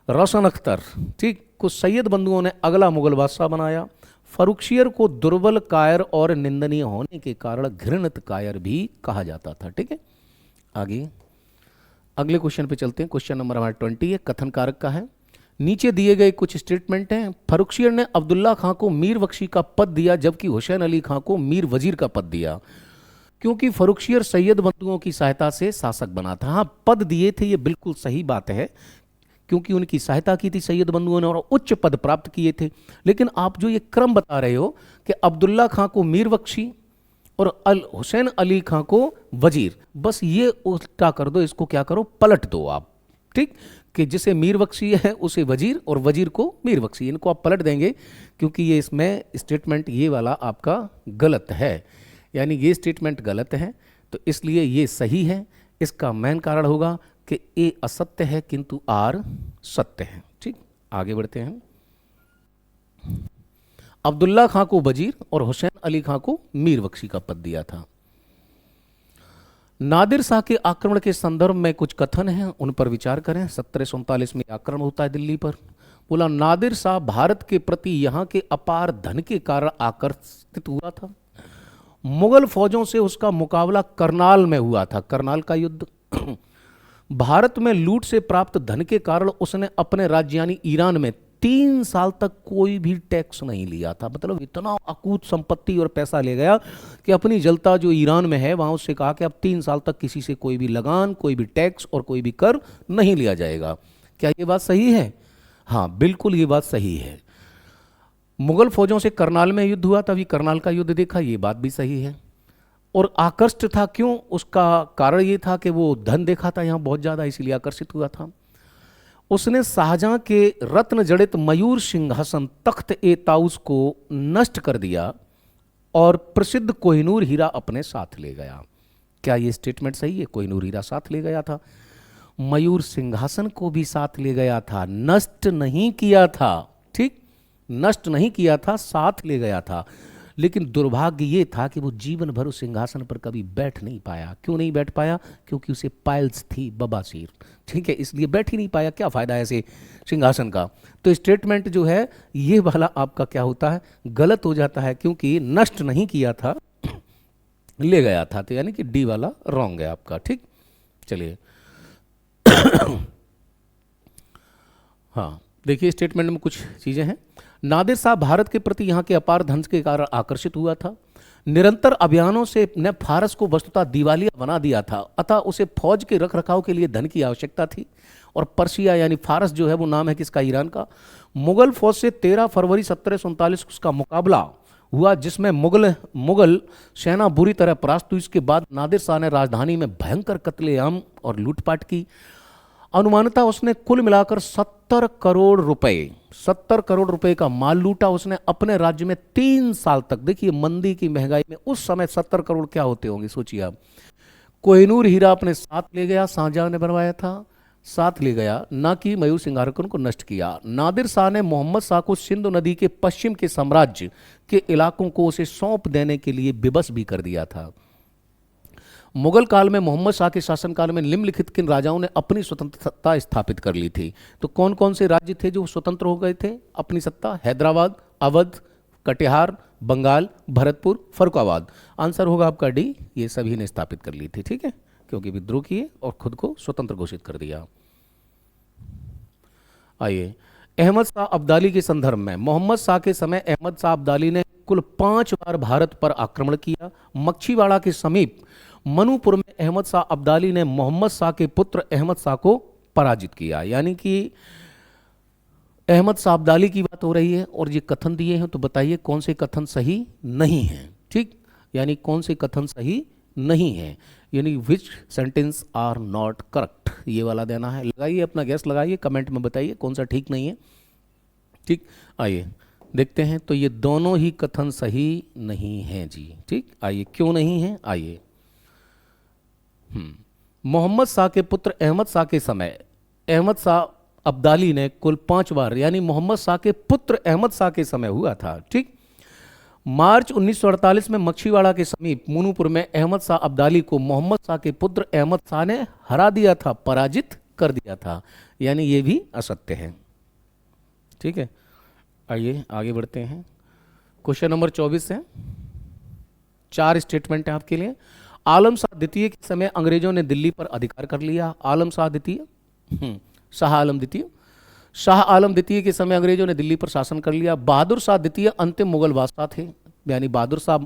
रोशन अख्तर, ठीक, को सैयद बंधुओं ने अगला मुगल बादशाह बनाया। फर्रुखशियर को दुर्बल, कायर और निंदनीय होने के कारण घृणित कायर भी कहा जाता था। ठीक है, आगे अगले क्वेश्चन पे चलते हैं। क्वेश्चन नंबर हमारा 20 है, कथन कारक का है। नीचे दिए गए कुछ स्टेटमेंट हैं। फर्रुखशियर ने अब्दुल्ला खां को मीर बख्शी का पद दिया, जबकि हुसैन अली खां को मीर वजीर का पद दिया, क्योंकि फर्रुखशियर सैयद बंधुओं की सहायता से शासक बना था। हाँ, पद दिए थे, ये बिल्कुल सही बात है, क्योंकि उनकी सहायता की थी सैयद बंधुओं ने और उच्च पद प्राप्त किए थे। लेकिन आप जो ये क्रम बता रहे हो कि अब्दुल्ला खां को मीर बख्शी और हुसैन अली खां को वजीर, बस ये उल्टा कर दो, इसको क्या करो, पलट दो आप। ठीक, कि जिसे मीर बख्शी है उसे वजीर और वजीर को मीर बख्शी, इनको आप पलट देंगे, क्योंकि ये इसमें स्टेटमेंट ये वाला आपका गलत है, यानी ये स्टेटमेंट गलत है, तो इसलिए ये सही है। इसका मेन कारण होगा कि ए असत्य है किंतु आर सत्य है। ठीक, आगे बढ़ते हैं। अब्दुल्ला खां को वजीर और हुसैन अली खां को मीर बख्शी का पद दिया था। नादिर शाह के आक्रमण के संदर्भ में कुछ कथन हैं, उन पर विचार करें। 1747 में आक्रमण होता है दिल्ली पर। बोला, नादिर शाह भारत के प्रति यहाँ के अपार धन के कारण आकर्षित हुआ था। मुगल फौजों से उसका मुकाबला करनाल में हुआ था, करनाल का युद्ध। भारत में लूट से प्राप्त धन के कारण उसने अपने राज्य यानी ईरान में 3 साल तक कोई भी टैक्स नहीं लिया था। मतलब इतना अकूत संपत्ति और पैसा ले गया कि अपनी जलता जो ईरान में है वहां उससे कहा कि अब 3 साल तक किसी से कोई भी लगान, कोई भी टैक्स और कोई भी कर नहीं लिया जाएगा। क्या ये बात सही है? हाँ, बिल्कुल ये बात सही है। मुगल फौजों से करनाल में युद्ध हुआ, तभी करनाल का युद्ध देखा, ये बात भी सही है। और आकर्षित था क्यों? उसका कारण ये था कि वो धन देखा था यहाँ बहुत ज़्यादा, इसीलिए आकर्षित हुआ था। उसने शाहजहां के रत्न जड़ित मयूर सिंहासन तख्त ए ताउस को नष्ट कर दिया और प्रसिद्ध कोहिनूर हीरा अपने साथ ले गया। क्या ये स्टेटमेंट सही है? कोहिनूर हीरा साथ ले गया था, मयूर सिंहासन को भी साथ ले गया था, नष्ट नहीं किया था। ठीक, नष्ट नहीं किया था, साथ ले गया था। लेकिन दुर्भाग्य ये था कि वो जीवन भर उस सिंहासन पर कभी बैठ नहीं पाया। क्यों नहीं बैठ पाया? क्योंकि उसे पाइल्स थी, बबासीर। ठीक है, इसलिए बैठ ही नहीं पाया। क्या फायदा है ऐसे सिंहासन का? तो स्टेटमेंट जो है ये वाला आपका क्या होता है, गलत हो जाता है, क्योंकि नष्ट नहीं किया था, ले गया था, तो यानी कि डी वाला रॉन्ग है आपका। ठीक, चलिए हाँ, देखिए स्टेटमेंट में कुछ चीजें हैं। नादिर शाह भारत के प्रति यहाँ के अपार धन के कारण आकर्षित हुआ था। निरंतर अभियानों से ने फारस को वस्तुतः दिवालिया बना दिया था, अतः उसे फौज के रख रखाव के लिए धन की आवश्यकता थी। और पर्शिया यानी फारस जो है वो नाम है किसका, ईरान का। मुगल फौज से 13 फरवरी 1747 उसका मुकाबला हुआ, जिसमें मुगल सेना बुरी तरह परास्त हुई। इसके बाद नादिर शाह ने राजधानी में भयंकर कत्लेआम और लूटपाट की। अनुमानतः उसने कुल मिलाकर 70 करोड़ रुपए का माल लूटा उसने अपने राज्य में 3 साल तक। देखिए मंदी की महंगाई में उस समय 70 करोड़ क्या होते होंगे, सोचिए आप। कोहिनूर हीरा अपने साथ ले गया, शाहजहां ने बनवाया था, साथ ले गया, ना कि मयूर सिंगारकन को नष्ट किया। नादिर शाह ने मोहम्मद शाह को सिंधु नदी के पश्चिम के साम्राज्य के इलाकों को उसे सौंप देने के लिए विवश भी कर दिया था। मुगल काल में मोहम्मद शाह के शासनकाल में निम्नलिखित किन राजाओं ने अपनी स्वतंत्रता स्थापित कर ली थी? तो कौन कौन से राज्य थे जो स्वतंत्र हो गए थे अपनी सत्ता? हैदराबाद, अवध, कटिहार, बंगाल, भरतपुर, फर्रुखाबाद। आंसर होगा आपका डी, ये सभी ने स्थापित कर ली थी, ठीक है, क्योंकि विद्रोह किए और खुद को स्वतंत्र घोषित कर दिया। आइए अहमद शाह अब्दाली के संदर्भ में, मोहम्मद शाह के समय अहमद शाह अब्दाली ने कुल 5 बार भारत पर आक्रमण किया। मच्छीवाड़ा के समीप मनुपुर में अहमद शाह अब्दाली ने मोहम्मद शाह के पुत्र अहमद शाह को पराजित किया। यानी कि अहमद शाह अब्दाली की बात हो रही है और ये कथन दिए हैं, तो बताइए कौन से कथन सही नहीं है, ठीक, यानी कौन से कथन सही नहीं है, यानी which sentence are not correct, ये वाला देना है। लगाइए अपना गैस लगाइए, कमेंट में बताइए कौन सा ठीक नहीं है, ठीक। आइए देखते हैं, तो ये दोनों ही कथन सही नहीं हैं जी, ठीक। आइए क्यों नहीं है, आइए। मोहम्मद शाह के पुत्र अहमद शाह के समय अहमद शाह अब्दाली ने कुल 5 बार, यानी मोहम्मद शाह के पुत्र अहमद शाह के समय हुआ था, ठीक। मार्च 1948 में मच्छीवाड़ा के समीप मुनुपुर में अहमद शाह अब्दाली को मोहम्मद शाह के पुत्र अहमद शाह ने हरा दिया था, पराजित कर दिया था, यानी ये भी असत्य है, ठीक है। आइए आगे बढ़ते हैं। क्वेश्चन नंबर 24 है, 4 स्टेटमेंट है आपके लिए। आलम शाह द्वितीय के समय अंग्रेजों ने दिल्ली पर अधिकार कर लिया। आलम शाह द्वितीय, शाह आलम द्वितीय, शाह आलम द्वितीय के समय अंग्रेजों ने दिल्ली पर शासन कर लिया। बहादुर शाह द्वितीय अंतिम मुगल बादशाह थे, यानी बहादुर शाह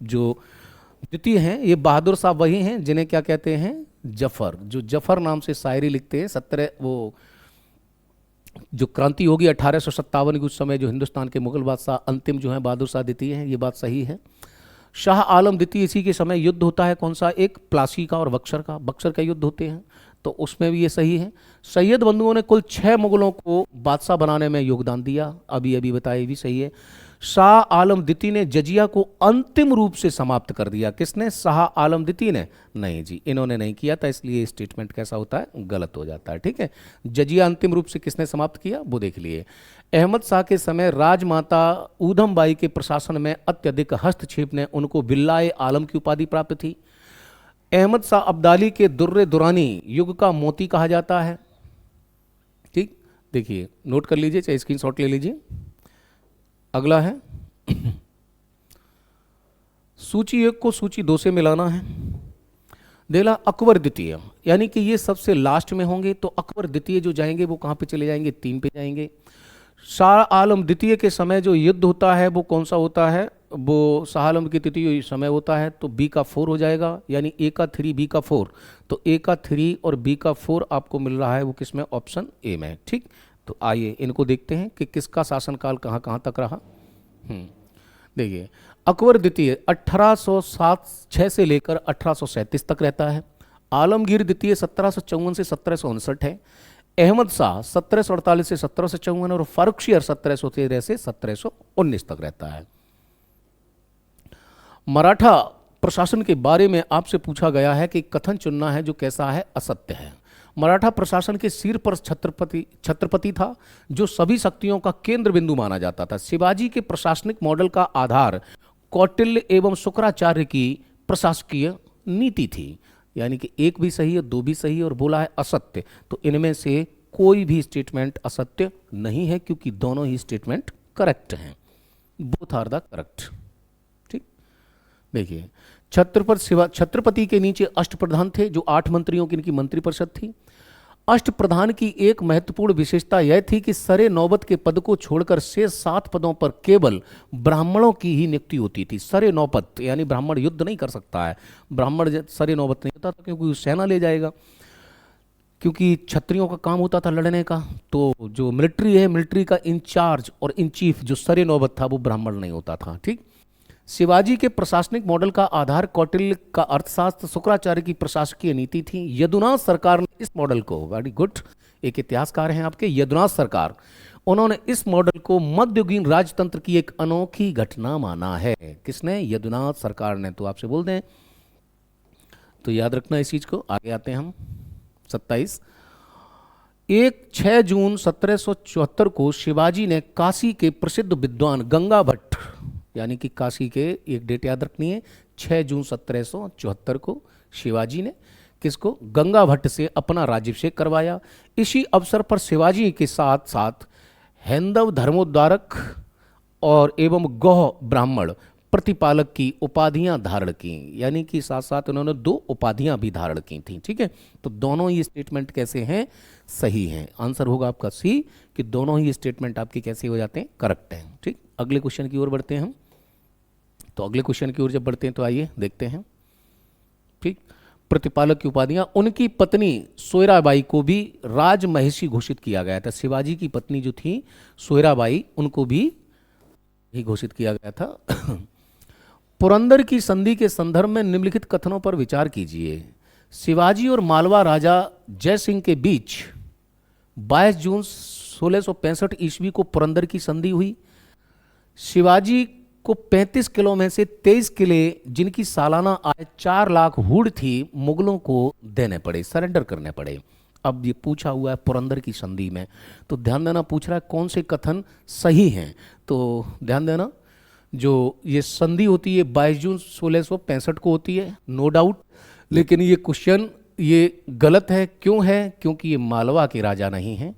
जो द्वितीय हैं, ये बहादुर शाह वही हैं जिन्हें क्या कहते हैं, जफर, जो जफर नाम से शायरी लिखते हैं। 17 वो जो क्रांति होगी 1857 की, उस समय जो हिंदुस्तान के मुगल बादशाह अंतिम जो है बहादुर शाह द्वितीय हैं, ये बात सही है। शाह आलम द्वितीय इसी के समय युद्ध होता है, कौन सा, एक प्लासी का और बक्सर का युद्ध होते हैं, तो उसमें भी ये सही है। सैयद बंधुओं ने कुल 6 मुगलों को बादशाह बनाने में योगदान दिया, अभी बताया, ये भी सही है। शाह आलम द्वितीय ने जजिया को अंतिम रूप से समाप्त कर दिया। किसने, शाह आलम द्वितीय ने? नहीं जी, इन्होंने नहीं किया था, इसलिए स्टेटमेंट कैसा होता है, गलत हो जाता है, ठीक है। जजिया अंतिम रूप से किसने समाप्त किया, वो देख लिए। अहमद शाह के समय राजमाता ऊधम बाई के प्रशासन में अत्यधिक हस्तक्षेप ने उनको बिल्लाए आलम की उपाधि प्राप्त थी। अहमद शाह अब्दाली के दुर्रे दुरानी युग का मोती कहा जाता है, ठीक। देखिए नोट कर लीजिए, चाहे स्क्रीनशॉट ले लीजिए। अगला है सूची 1 को सूची 2 से मिलाना है। देला अकबर द्वितीय, यानी कि ये सबसे लास्ट में होंगे, तो अकबर द्वितीय जो जाएंगे वो कहाँ पे चले जाएंगे, 3 पे जाएंगे। शाह आलम द्वितीय के समय जो युद्ध होता है वो कौन सा होता है, वो शाह आलम की तृतीय समय होता है, तो बी का 4 हो जाएगा, यानी ए का 3 बी का 4, तो ए का 3 और बी का 4 आपको मिल रहा है वो किसमें, ऑप्शन ए में, ठीक। तो आइए इनको देखते हैं कि किसका शासनकाल कहाँ कहाँ तक रहा। देखिए अकबर द्वितीय 1806 से लेकर 1837 तक रहता है। आलमगीर द्वितीय 1754 से 1759 है। अहमद शाह 1748 से 1754 और फारुखशियर 1713 से 1719 तक रहता है। मराठा प्रशासन के बारे में आपसे पूछा गया है कि कथन चुनना है जो कैसा है, असत्य है। मराठा प्रशासन के सिर पर छत्रपति था, जो सभी शक्तियों का केंद्र बिंदु माना जाता था। शिवाजी के प्रशासनिक मॉडल का आधार कौटिल्य एवं शुक्राचार्य की प्रशासकीय नीति थी, यानी कि 1 भी सही है, 2 भी सही है और बोला है असत्य, तो इनमें से कोई भी स्टेटमेंट असत्य नहीं है, क्योंकि दोनों ही स्टेटमेंट करेक्ट हैं, बोथ आर द करेक्ट, ठीक। देखिए छत्रपति के नीचे अष्टप्रधान थे, जो 8 मंत्रियों की इनकी मंत्रिपरिषद थी। अष्टप्रधान की एक महत्वपूर्ण विशेषता यह थी कि सरे नौबत के पद को छोड़कर शेष 7 पदों पर केवल ब्राह्मणों की ही नियुक्ति होती थी। सरे नौबत यानी ब्राह्मण युद्ध नहीं कर सकता है, ब्राह्मण सरे नौबत नहीं होता था क्योंकि वो सेना ले जाएगा, क्योंकि क्षत्रियों का काम होता था लड़ने का। तो जो मिलिट्री है, मिलिट्री का इंचार्ज और इन चीफ जो सरे नौबत था वो ब्राह्मण नहीं होता था। ठीक। शिवाजी के प्रशासनिक मॉडल का आधार कौटिल्य का अर्थशास्त्र, शुक्राचार्य की प्रशासकीय नीति थी। यदुनाथ सरकार ने इस मॉडल को, वेरी गुड, एक इतिहासकार हैं आपके यदुनाथ सरकार, उन्होंने इस मॉडल को मध्ययुगीन राजतंत्र की एक अनोखी घटना माना है। किसने? यदुनाथ सरकार ने। तो आपसे बोल दें तो याद रखना इस चीज को। आगे आते हैं हम 27। 6 जून 1774 को शिवाजी ने काशी के प्रसिद्ध विद्वान गंगा भट्ट, यानी कि काशी के, एक डेट याद रखनी है, 6 जून 1774 को शिवाजी ने किसको? गंगा भट्ट से अपना राज्याभिषेक करवाया। इसी अवसर पर शिवाजी के साथ साथ हैंदव धर्मोद्धारक और एवं गौह ब्राह्मण प्रतिपालक की उपाधियां धारण की, यानी कि साथ साथ उन्होंने 2 उपाधियां भी धारण की थी। ठीक है, तो दोनों ही स्टेटमेंट कैसे हैं? सही हैं। आंसर होगा आपका सी, कि दोनों ही स्टेटमेंट आपके कैसे हो जाते हैं? करेक्ट हैं। ठीक, अगले क्वेश्चन की ओर बढ़ते हैं हम। तो अगले क्वेश्चन की ओर जब बढ़ते हैं तो आइए देखते हैं। ठीक, प्रतिपालक की उपाधियां, उनकी पत्नी सोयराबाई को भी राजमहिषी घोषित किया गया था। शिवाजी की पत्नी जो थी सोयराबाई, उनको भी ही घोषित किया गया था। पुरंदर की संधि के संदर्भ में निम्नलिखित कथनों पर विचार कीजिए। शिवाजी और मालवा राजा जय सिंह के बीच 22 जून 1665 ईस्वी को पुरंदर की संधि हुई। शिवाजी को 35 किलो में से 23 किले, जिनकी सालाना आय 4 लाख हुड थी, मुगलों को देने पड़े, सरेंडर करने पड़े। अब ये पूछा हुआ है पुरंदर की संधि में, तो ध्यान देना, पूछ रहा है कौन से कथन सही हैं। तो ध्यान देना, जो ये संधि होती है 22 जून 1665 को होती है, नो डाउट, लेकिन ये क्वेश्चन ये गलत है। क्यों है? क्योंकि ये मालवा के राजा नहीं हैं।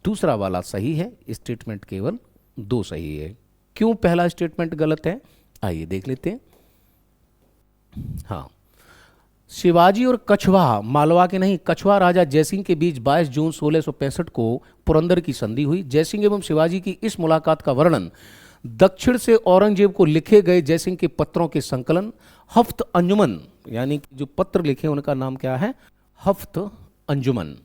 दूसरा वाला सही है, स्टेटमेंट केवल 2 सही है। क्यों पहला स्टेटमेंट गलत है? आइए देख लेते हैं। हाँ, शिवाजी और कछवा, मालवा के नहीं, कछवा राजा जयसिंह के बीच 22 जून 1665 को पुरंदर की संधि हुई। जयसिंह एवं शिवाजी की इस मुलाकात का वर्णन दक्षिण से औरंगजेब को लिखे गए जयसिंह के पत्रों के संकलन हफ्त अंजुमन, यानी कि जो पत्र लिखे उनका नाम क्या है? हफ्त अंजुमन।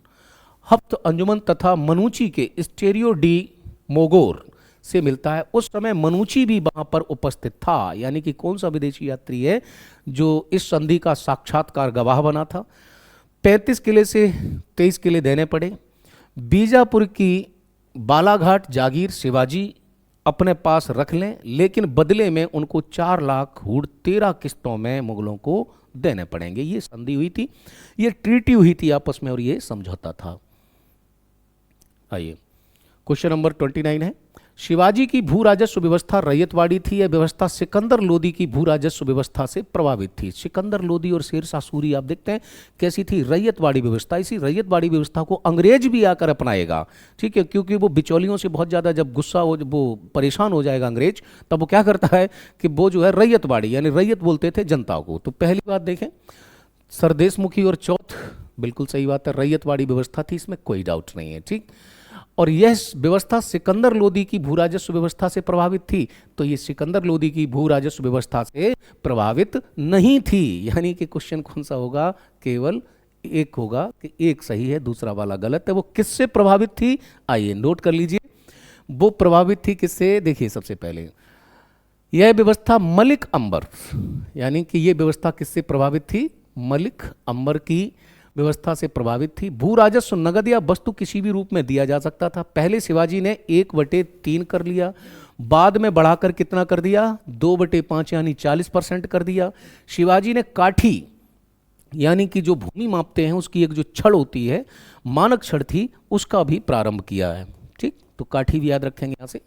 हफ्त अंजुमन तथा मनुची के स्टेरियो डी मोगोर से मिलता है। उस समय मनुची भी वहां पर उपस्थित था, यानी कि कौन सा विदेशी यात्री है जो इस संधि का साक्षात्कार गवाह बना था। 35 किले से 23 किले देने पड़े। बीजापुर की बालाघाट जागीर शिवाजी अपने पास रख लें, लेकिन बदले में उनको 4 लाख हुड 13 किस्तों में मुगलों को देने पड़ेंगे। ये संधि हुई थी, ये ट्रीटी हुई थी आपस में, और ये समझौता था। आइए क्वेश्चन नंबर 29 है। शिवाजी की भू राजस्व व्यवस्था रैयतवाड़ी थी। यह व्यवस्था सिकंदर लोदी की भू राजस्व व्यवस्था से प्रभावित थी। सिकंदर लोदी और शेरशाह सूरी आप देखते हैं कैसी थी? रैयतवाड़ी व्यवस्था। इसी रैयतवाड़ी व्यवस्था को अंग्रेज भी आकर अपनाएगा। ठीक है, क्योंकि वो बिचौलियों से बहुत ज़्यादा जब गुस्सा हो, वो परेशान हो जाएगा अंग्रेज, तब वो क्या करता है कि वो जो है रैयतवाड़ी, यानी रैयत बोलते थे जनता को। तो पहली बात देखें, सरदेशमुखी और चौथ, बिल्कुल सही बात है, रैयतवाड़ी व्यवस्था थी, इसमें कोई डाउट नहीं है। ठीक, और यह व्यवस्था सिकंदर लोदी की भू राजस्व व्यवस्था से प्रभावित थी। तो ये सिकंदर लोदी की भू राजस्व व्यवस्था से प्रभावित नहीं थी, यानी कि क्वेश्चन कौन सा होगा? केवल एक होगा कि एक सही है, दूसरा वाला गलत है। वो किससे प्रभावित थी? आइए नोट कर लीजिए, वो प्रभावित थी किससे? देखिए, सबसे पहले यह व्यवस्था मलिक अंबर, यानी कि ये व्यवस्था किससे प्रभावित थी? मलिक अंबर की व्यवस्था से प्रभावित थी। भू राजस्व नगद या वस्तु किसी भी रूप में दिया जा सकता था। पहले शिवाजी ने 1/3 कर लिया, बाद में बढ़ाकर कितना कर दिया? 2/5 यानी 40% कर दिया। शिवाजी ने काठी, यानी कि जो भूमि मापते हैं उसकी एक जो छड़ होती है, मानक छड़ थी, उसका भी प्रारंभ किया है। ठीक, तो काठी भी याद रखेंगे यहाँ से।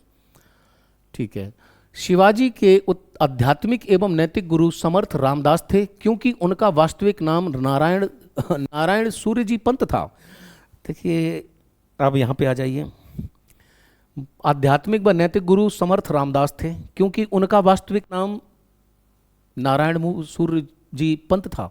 ठीक है, शिवाजी के आध्यात्मिक एवं नैतिक गुरु समर्थ रामदास थे, क्योंकि उनका वास्तविक नाम नारायण सूर्य जी पंत था। देखिए, अब यहाँ पे आ जाइए। आध्यात्मिक व नैतिक गुरु समर्थ रामदास थे, क्योंकि उनका वास्तविक नाम नारायण सूर्य जी पंत था।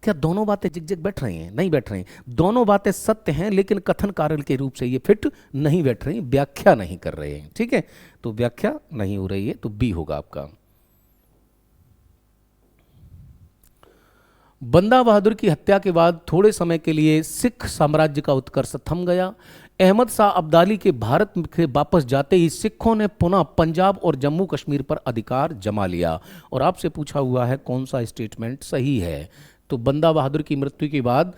क्या दोनों बातें जिग बैठ रही हैं? नहीं बैठ रही हैं। दोनों बातें सत्य हैं लेकिन कथन कारण के रूप से ये फिट नहीं बैठ रही, व्याख्या नहीं कर रहे हैं। ठीक है, तो व्याख्या नहीं हो रही है, तो बी होगा आपका। बंदा बहादुर की हत्या के बाद थोड़े समय के लिए सिख साम्राज्य का उत्कर्ष थम गया। अहमद शाह अब्दाली के भारत से वापस जाते ही सिखों ने पुनः पंजाब और जम्मू कश्मीर पर अधिकार जमा लिया। और आपसे पूछा हुआ है कौन सा स्टेटमेंट सही है, तो बंदा बहादुर की मृत्यु के बाद,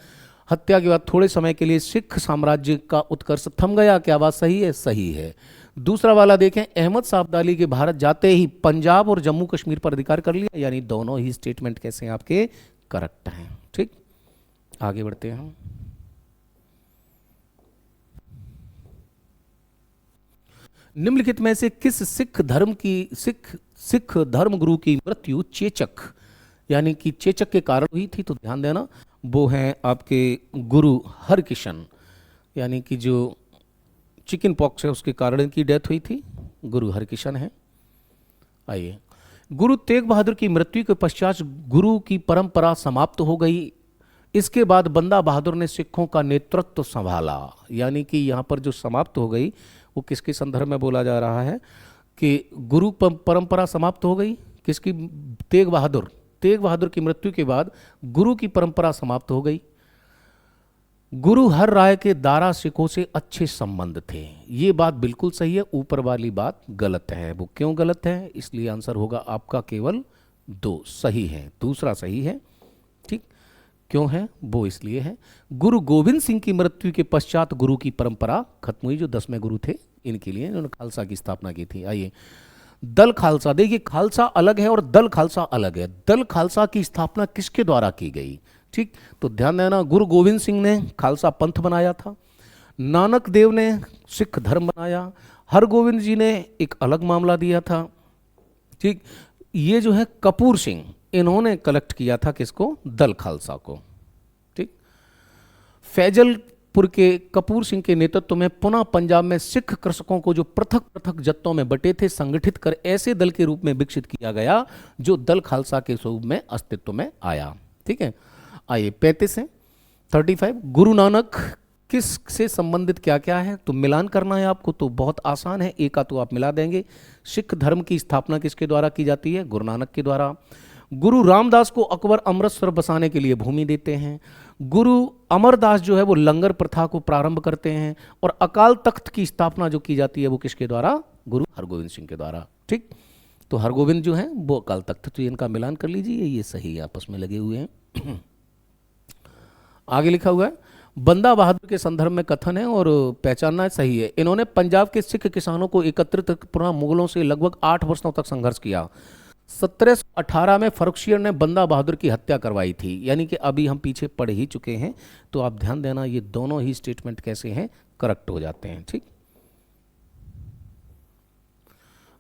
हत्या के बाद थोड़े समय के लिए सिख साम्राज्य का उत्कर्ष थम गया। क्या बात सही है? सही है। दूसरा वाला देखें, अहमद शाह अब्दाली के भारत जाते ही पंजाब और जम्मू कश्मीर पर अधिकार कर लिया, यानी दोनों ही स्टेटमेंट कैसे हैं आपके? करेक्ट हैं। ठीक, आगे बढ़ते हैं हम। निम्नलिखित में से किस सिख धर्म गुरु की मृत्यु चेचक यानी कि चेचक के कारण हुई थी? तो ध्यान देना, वो हैं आपके गुरु हरकिशन, यानी कि जो चिकन पॉक्स है उसके कारण इनकी डेथ हुई थी, गुरु हरकिशन है। आइए, गुरु तेग बहादुर की मृत्यु के पश्चात गुरु की परंपरा समाप्त हो गई। इसके बाद बंदा बहादुर ने सिखों का नेतृत्व संभाला, यानी कि यहाँ पर जो समाप्त हो गई वो किसके संदर्भ में बोला जा रहा है कि गुरु परंपरा समाप्त हो गई किसकी? तेग बहादुर की मृत्यु के बाद गुरु की परंपरा समाप्त हो गई। गुरु हर राय के दारा सिखों से अच्छे संबंध थे। ये बात बिल्कुल सही है, ऊपर वाली बात गलत है। वो क्यों गलत है? इसलिए आंसर होगा आपका केवल 2 सही है, दूसरा सही है। ठीक, क्यों है? वो इसलिए है, गुरु गोविंद सिंह की मृत्यु के पश्चात गुरु की परंपरा खत्म हुई। जो 10वें गुरु थे इनके लिए इन्होंने खालसा की स्थापना की थी। आइए, दल खालसा, देखिए खालसा अलग है और दल खालसा अलग है। दल खालसा की स्थापना किसके द्वारा की गई? ठीक, तो ध्यान देना, गुरु गोविंद सिंह ने खालसा पंथ बनाया था, नानक देव ने सिख धर्म बनाया, हरगोविंद जी ने एक अलग मामला दिया था। ठीक, ये जो है कपूर सिंह, इन्होंने कलेक्ट किया था किसको? दल खालसा को। ठीक, फैजलपुर के कपूर सिंह के नेतृत्व में पुनः पंजाब में सिख कृषकों को जो पृथक पृथक जत्तों में बटे थे संगठित कर ऐसे दल के रूप में विकसित किया गया जो दल खालसा के स्वरूप में अस्तित्व में आया। ठीक है, आइए 35 है 35, गुरु नानक किस से संबंधित क्या क्या है? तो मिलान करना है आपको, तो बहुत आसान है, एक का तो आप मिला देंगे। सिख धर्म की स्थापना किसके द्वारा की जाती है? गुरु नानक के द्वारा। गुरु रामदास को अकबर अमृतसर बसाने के लिए भूमि देते हैं। गुरु अमरदास जो है वो लंगर प्रथा को प्रारंभ करते हैं। और अकाल तख्त की स्थापना जो की जाती है वो किसके द्वारा? गुरु हरगोविंद सिंह के द्वारा। ठीक, तो हरगोविंद जो है वो अकाल तख्त, तो इनका मिलान कर लीजिए, ये सही है, आपस में लगे हुए हैं। आगे लिखा हुआ है, बंदा बहादुर के संदर्भ में कथन है और पहचानना सही है। इन्होंने पंजाब के सिख किसानों को एकत्रित पुनः मुगलों से लगभग 8 वर्षों तक संघर्ष किया। 1718 में फर्रुखशियर ने बंदा बहादुर की हत्या करवाई थी, यानी कि अभी हम पीछे पढ़ ही चुके हैं। तो आप ध्यान देना, ये दोनों ही स्टेटमेंट कैसे हैं? करेक्ट हो जाते हैं। ठीक,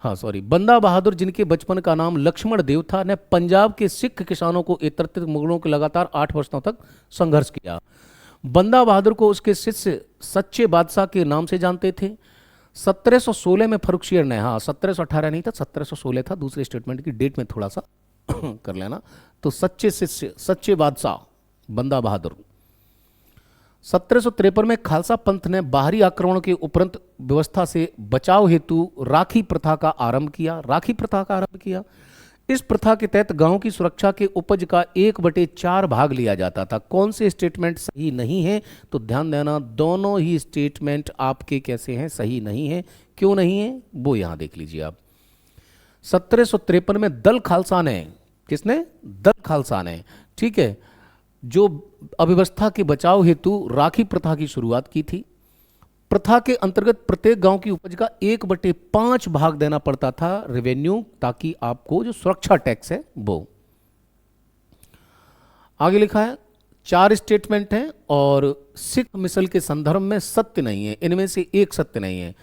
हाँ सॉरी, बंदा बहादुर जिनके बचपन का नाम लक्ष्मण देव था ने पंजाब के सिख किसानों को एकत्रित मुगलों के लगातार 8 वर्षों तक संघर्ष किया। बंदा बहादुर को उसके शिष्य सच्चे बादशाह के नाम से जानते थे। 1716 में फर्रुखशियर ने, हाँ 1718 नहीं था, 1716 था, दूसरे स्टेटमेंट की डेट में थोड़ा सा कर लेना। तो सच्चे शिष्य, सच्चे बादशाह बंदा बहादुर। 1753 में खालसा पंथ ने बाहरी आक्रमण के उपरांत व्यवस्था से बचाव हेतु राखी प्रथा का आरंभ किया। इस प्रथा के तहत गांव की सुरक्षा के उपज का 1/4 भाग लिया जाता था। कौन से स्टेटमेंट सही नहीं है? तो ध्यान देना, दोनों ही स्टेटमेंट आपके कैसे हैं? सही नहीं है। क्यों नहीं है वो यहां देख लीजिए आप। 1753 में दल खालसा ने, किसने? दल खालसा ने, ठीक है, जो अव्यवस्था के बचाव हेतु राखी प्रथा की शुरुआत की थी। प्रथा के अंतर्गत प्रत्येक गांव की उपज का 1/5 भाग देना पड़ता था रेवेन्यू, ताकि आपको जो सुरक्षा टैक्स है वो। आगे लिखा है 4 स्टेटमेंट हैं और सिख मिसल के संदर्भ में सत्य नहीं है, इनमें से एक सत्य नहीं है।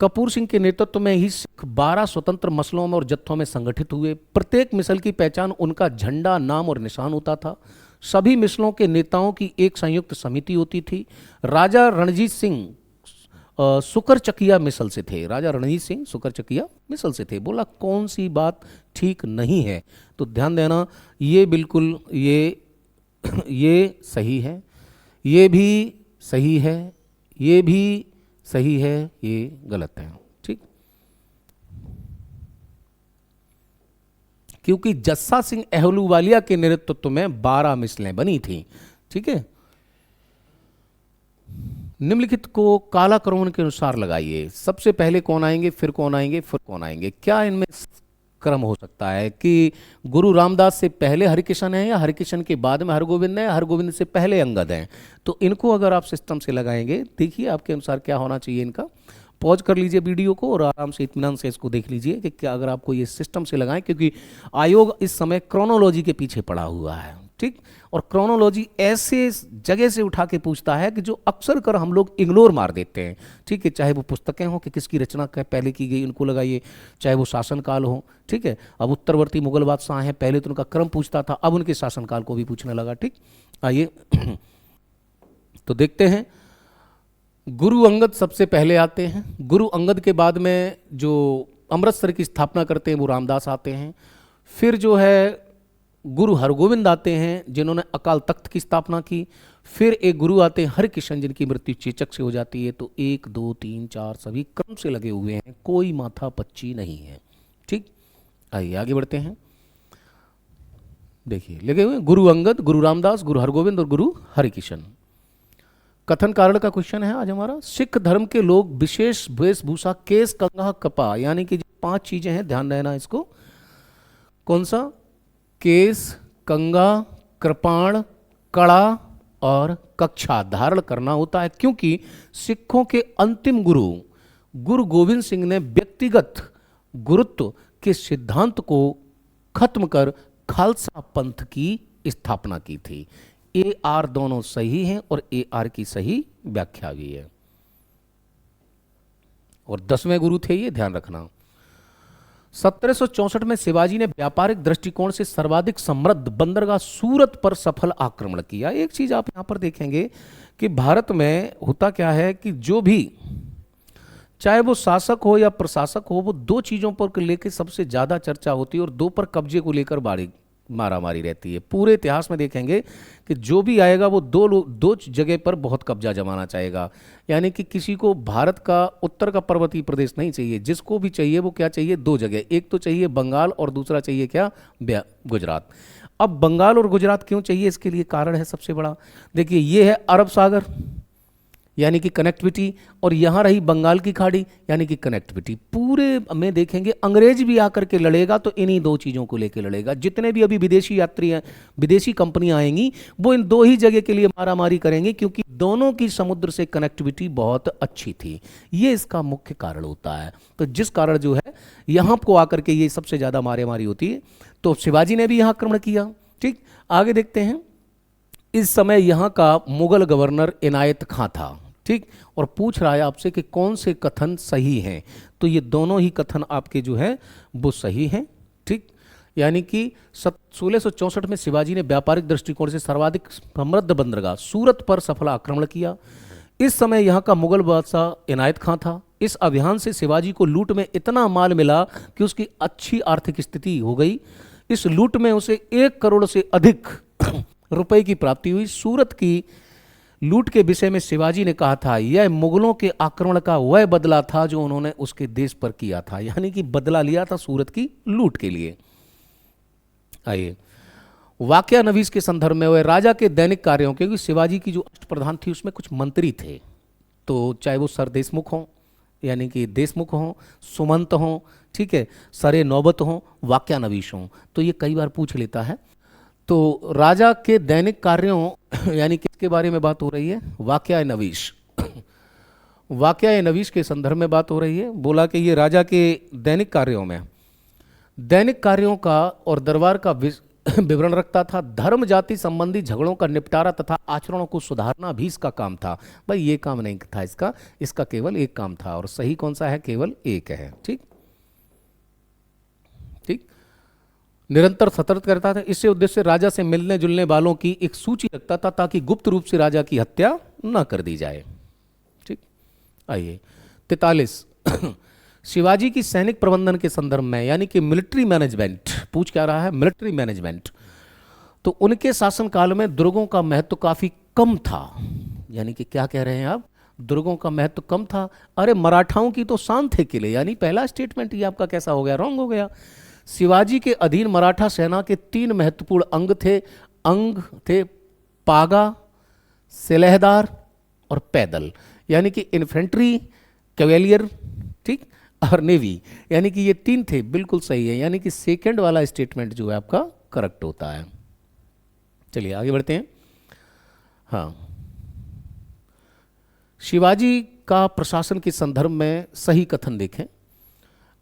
कपूर सिंह के नेतृत्व में ही सिख 12 स्वतंत्र मसलों में और जत्थों में संगठित हुए। प्रत्येक मिसल की पहचान उनका झंडा, नाम और निशान होता था। सभी मिसलों के नेताओं की एक संयुक्त समिति होती थी। राजा रणजीत सिंह सुकरचकिया मिसल से थे। राजा रणजीत सिंह सुकरचकिया मिसल से थे। बोला कौन सी बात ठीक नहीं है? तो ध्यान देना, ये बिल्कुल ये ये सही है, ये भी सही है, ये भी सही है, ये गलत है। ठीक, क्योंकि जस्सा सिंह अहलूवालिया के नेतृत्व में 12 मिसलें बनी थी। ठीक है, निम्नलिखित को काला क्रम के अनुसार लगाइए। सबसे पहले कौन आएंगे, फिर कौन आएंगे, फिर कौन आएंगे। क्या इनमें क्रम हो सकता है कि गुरु रामदास से पहले हरिकिशन है, या हरिकिशन के बाद में हरगोविंद है, या हरगोविंद से पहले अंगद हैं। तो इनको अगर आप सिस्टम से लगाएंगे, देखिए आपके अनुसार क्या होना चाहिए इनका। पॉज कर लीजिए वीडियो को और आराम से इत्मीनान से इसको देख लीजिए कि क्या अगर आपको ये सिस्टम से लगाएं, क्योंकि आयोग इस समय क्रोनोलॉजी के पीछे पड़ा हुआ है। ठीक, और क्रोनोलॉजी ऐसे जगह से उठा के पूछता है कि जो अक्सर कर हम लोग इग्नोर मार देते हैं। ठीक है, चाहे वो पुस्तकें हो कि किसकी रचना पहले की गई, उनको लगाइए, चाहे वो शासनकाल हो। ठीक है, अब उत्तरवर्ती मुगल बादशाह हैं, पहले तो उनका क्रम पूछता था, अब उनके शासनकाल को भी पूछने लगा। ठीक, आइए तो देखते हैं। गुरु अंगद सबसे पहले आते हैं। गुरु अंगद के बाद में जो अमृतसर की स्थापना करते हैं वो रामदास आते हैं। फिर जो है गुरु हरगोविंद आते हैं, जिन्होंने अकाल तख्त की स्थापना की। फिर एक गुरु आते हैं हरकिशन, जिनकी मृत्यु चेचक से हो जाती है। तो 1 2 3 4 सभी क्रम से लगे हुए हैं, कोई माथा पच्ची नहीं है। ठीक, आइए आगे बढ़ते हैं। देखिए लगे हुए गुरु अंगद, गुरु रामदास, गुरु हरगोविंद और गुरु हरिकिशन। कथन कारण का क्वेश्चन है आज हमारा। सिख धर्म के लोग विशेष वेशभूषा केस, कंघा, कपा, यानी कि 5 चीजें हैं, ध्यान रहना इसको। कौन सा? केस, कंघा, कृपाण, कड़ा और कच्छा धारण करना होता है, क्योंकि सिखों के अंतिम गुरु गुरु गोविंद सिंह ने व्यक्तिगत गुरुत्व के सिद्धांत को खत्म कर खालसा पंथ की स्थापना की थी। ए आर दोनों सही हैं और ए आर की सही व्याख्या भी है। और 10वें गुरु थे, ये ध्यान रखना। 1764 में शिवाजी ने व्यापारिक दृष्टिकोण से सर्वाधिक समृद्ध बंदरगाह सूरत पर सफल आक्रमण किया। एक चीज आप यहां पर देखेंगे कि भारत में होता क्या है कि जो भी, चाहे वो शासक हो या प्रशासक हो, वो 2 चीजों पर लेकर सबसे ज्यादा चर्चा होती है और 2 पर कब्जे को लेकर मारामारी रहती है। पूरे इतिहास में देखेंगे कि जो भी आएगा वो 2 जगह पर बहुत कब्जा जमाना चाहेगा। यानी कि किसी को भारत का उत्तर का पर्वतीय प्रदेश नहीं चाहिए, जिसको भी चाहिए वो क्या चाहिए, 2 जगह। एक तो चाहिए बंगाल और दूसरा चाहिए क्या, गुजरात। अब बंगाल और गुजरात क्यों चाहिए, इसके लिए कारण है सबसे बड़ा। देखिए ये है अरब सागर, यानी कि कनेक्टिविटी, और यहाँ रही बंगाल की खाड़ी, यानी कि कनेक्टिविटी। पूरे में देखेंगे अंग्रेज भी आकर के लड़ेगा तो इन्हीं 2 चीज़ों को लेकर लड़ेगा। जितने भी अभी विदेशी यात्री हैं, विदेशी कंपनियां आएंगी, वो इन 2 ही जगह के लिए मारामारी करेंगे, क्योंकि दोनों की समुद्र से कनेक्टिविटी बहुत अच्छी थी। ये इसका मुख्य कारण होता है। तो जिस कारण जो है यहाँ को आकर के ये सबसे ज़्यादा मारामारी होती है। तो शिवाजी ने भी यहाँ आक्रमण किया। ठीक, आगे देखते हैं। इस समय यहाँ का मुगल गवर्नर इनायत खां था। ठीक, और पूछ रहा है आपसे कि कौन से कथन सही हैं। तो ये दोनों ही कथन आपके जो है वो सही हैं। ठीक, यानी कि 1664 में शिवाजी ने व्यापारिक दृष्टिकोण से सर्वाधिक समृद्ध बंदरगाह सूरत पर सफल आक्रमण किया। इस समय यहाँ का मुगल बादशाह इनायत खां था। इस अभियान से शिवाजी को लूट में इतना माल मिला कि उसकी अच्छी आर्थिक स्थिति हो गई। इस लूट में उसे 1 करोड़ से अधिक रुपए की प्राप्ति हुई। सूरत की लूट के विषय में शिवाजी ने कहा था, यह मुगलों के आक्रमण का वह बदला था जो उन्होंने उसके देश पर किया था। यानी कि बदला लिया था सूरत की लूट के लिए। आइए वाकया नवीस के संदर्भ में वह राजा के दैनिक कार्यों, क्योंकि शिवाजी की जो अष्टप्रधान थी उसमें कुछ मंत्री थे, तो चाहे वो सर देशमुख हों, यानी कि देशमुख हों, सुमंत हों, ठीक है, सरे नौबत हों, वाकया नवीस हों, तो ये कई बार पूछ लेता है। तो राजा के दैनिक कार्यों यानी किसके बारे में बात हो रही है, वाकया नवीस। वाकया नवीस के संदर्भ में बात हो रही है। बोला कि ये राजा के दैनिक कार्यों में, दैनिक कार्यों का और दरबार का विवरण रखता था। धर्म जाति संबंधी झगड़ों का निपटारा तथा आचरणों को सुधारना भी इसका काम था। भाई ये काम नहीं था इसका केवल एक काम था, और सही कौन सा है, केवल एक है। ठीक ठीक, निरंतर सतर्क करता था। इससे उद्देश्य राजा से मिलने जुलने वालों की एक सूची रखता था, ताकि गुप्त रूप से राजा की हत्या न कर दी जाए। ठीक, आइए 43 शिवाजी की सैनिक प्रबंधन के संदर्भ में, यानी कि मिलिट्री मैनेजमेंट पूछ क्या रहा है, मिलिट्री मैनेजमेंट। तो उनके शासनकाल में दुर्गों का महत्व काफी कम था। यानी कि क्या कह रहे हैं आप, दुर्गों का महत्व कम था। अरे मराठाओं की तो शान थे किले, यानी पहला स्टेटमेंट ये आपका कैसा हो गया, रॉन्ग हो गया। शिवाजी के अधीन मराठा सेना के 3 महत्वपूर्ण अंग थे पागा, सिलहदार और पैदल, यानी कि इन्फेंट्री, कैवेलियर, ठीक, और नेवी, यानी कि ये 3 थे। बिल्कुल सही है, यानी कि सेकंड वाला स्टेटमेंट जो है आपका करेक्ट होता है। चलिए आगे बढ़ते हैं। हाँ, शिवाजी का प्रशासन के संदर्भ में सही कथन देखें।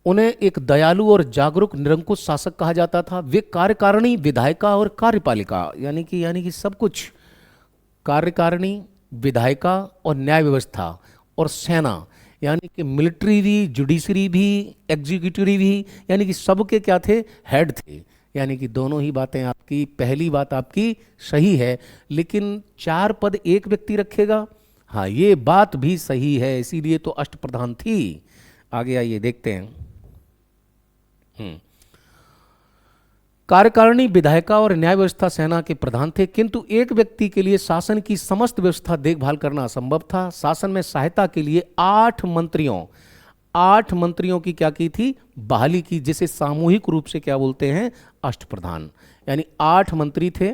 उन्हें एक दयालु और जागरूक निरंकुश शासक कहा जाता था। वे कार्यकारिणी, विधायिका और कार्यपालिका, यानी कि सब कुछ, कार्यकारिणी, विधायिका और न्याय व्यवस्था और सेना, यानी कि मिलिट्री भी, जुडिशरी भी, एग्जीक्यूटिव भी, यानी कि सबके क्या थे, हेड थे। यानी कि दोनों ही बातें आपकी, पहली बात आपकी सही है, लेकिन 4 पद एक व्यक्ति रखेगा, हाँ ये बात भी सही है, इसीलिए तो अष्टप्रधान थी। आगे आइए देखते हैं। कार्यकारिणी, विधायिका और न्याय व्यवस्था सेना के प्रधान थे, किंतु एक व्यक्ति के लिए शासन की समस्त व्यवस्था देखभाल करना असंभव था। शासन में सहायता के लिए 8 मंत्रियों की क्या की थी, बहाली की, जिसे सामूहिक रूप से क्या बोलते हैं, अष्टप्रधान। यानी 8 मंत्री थे,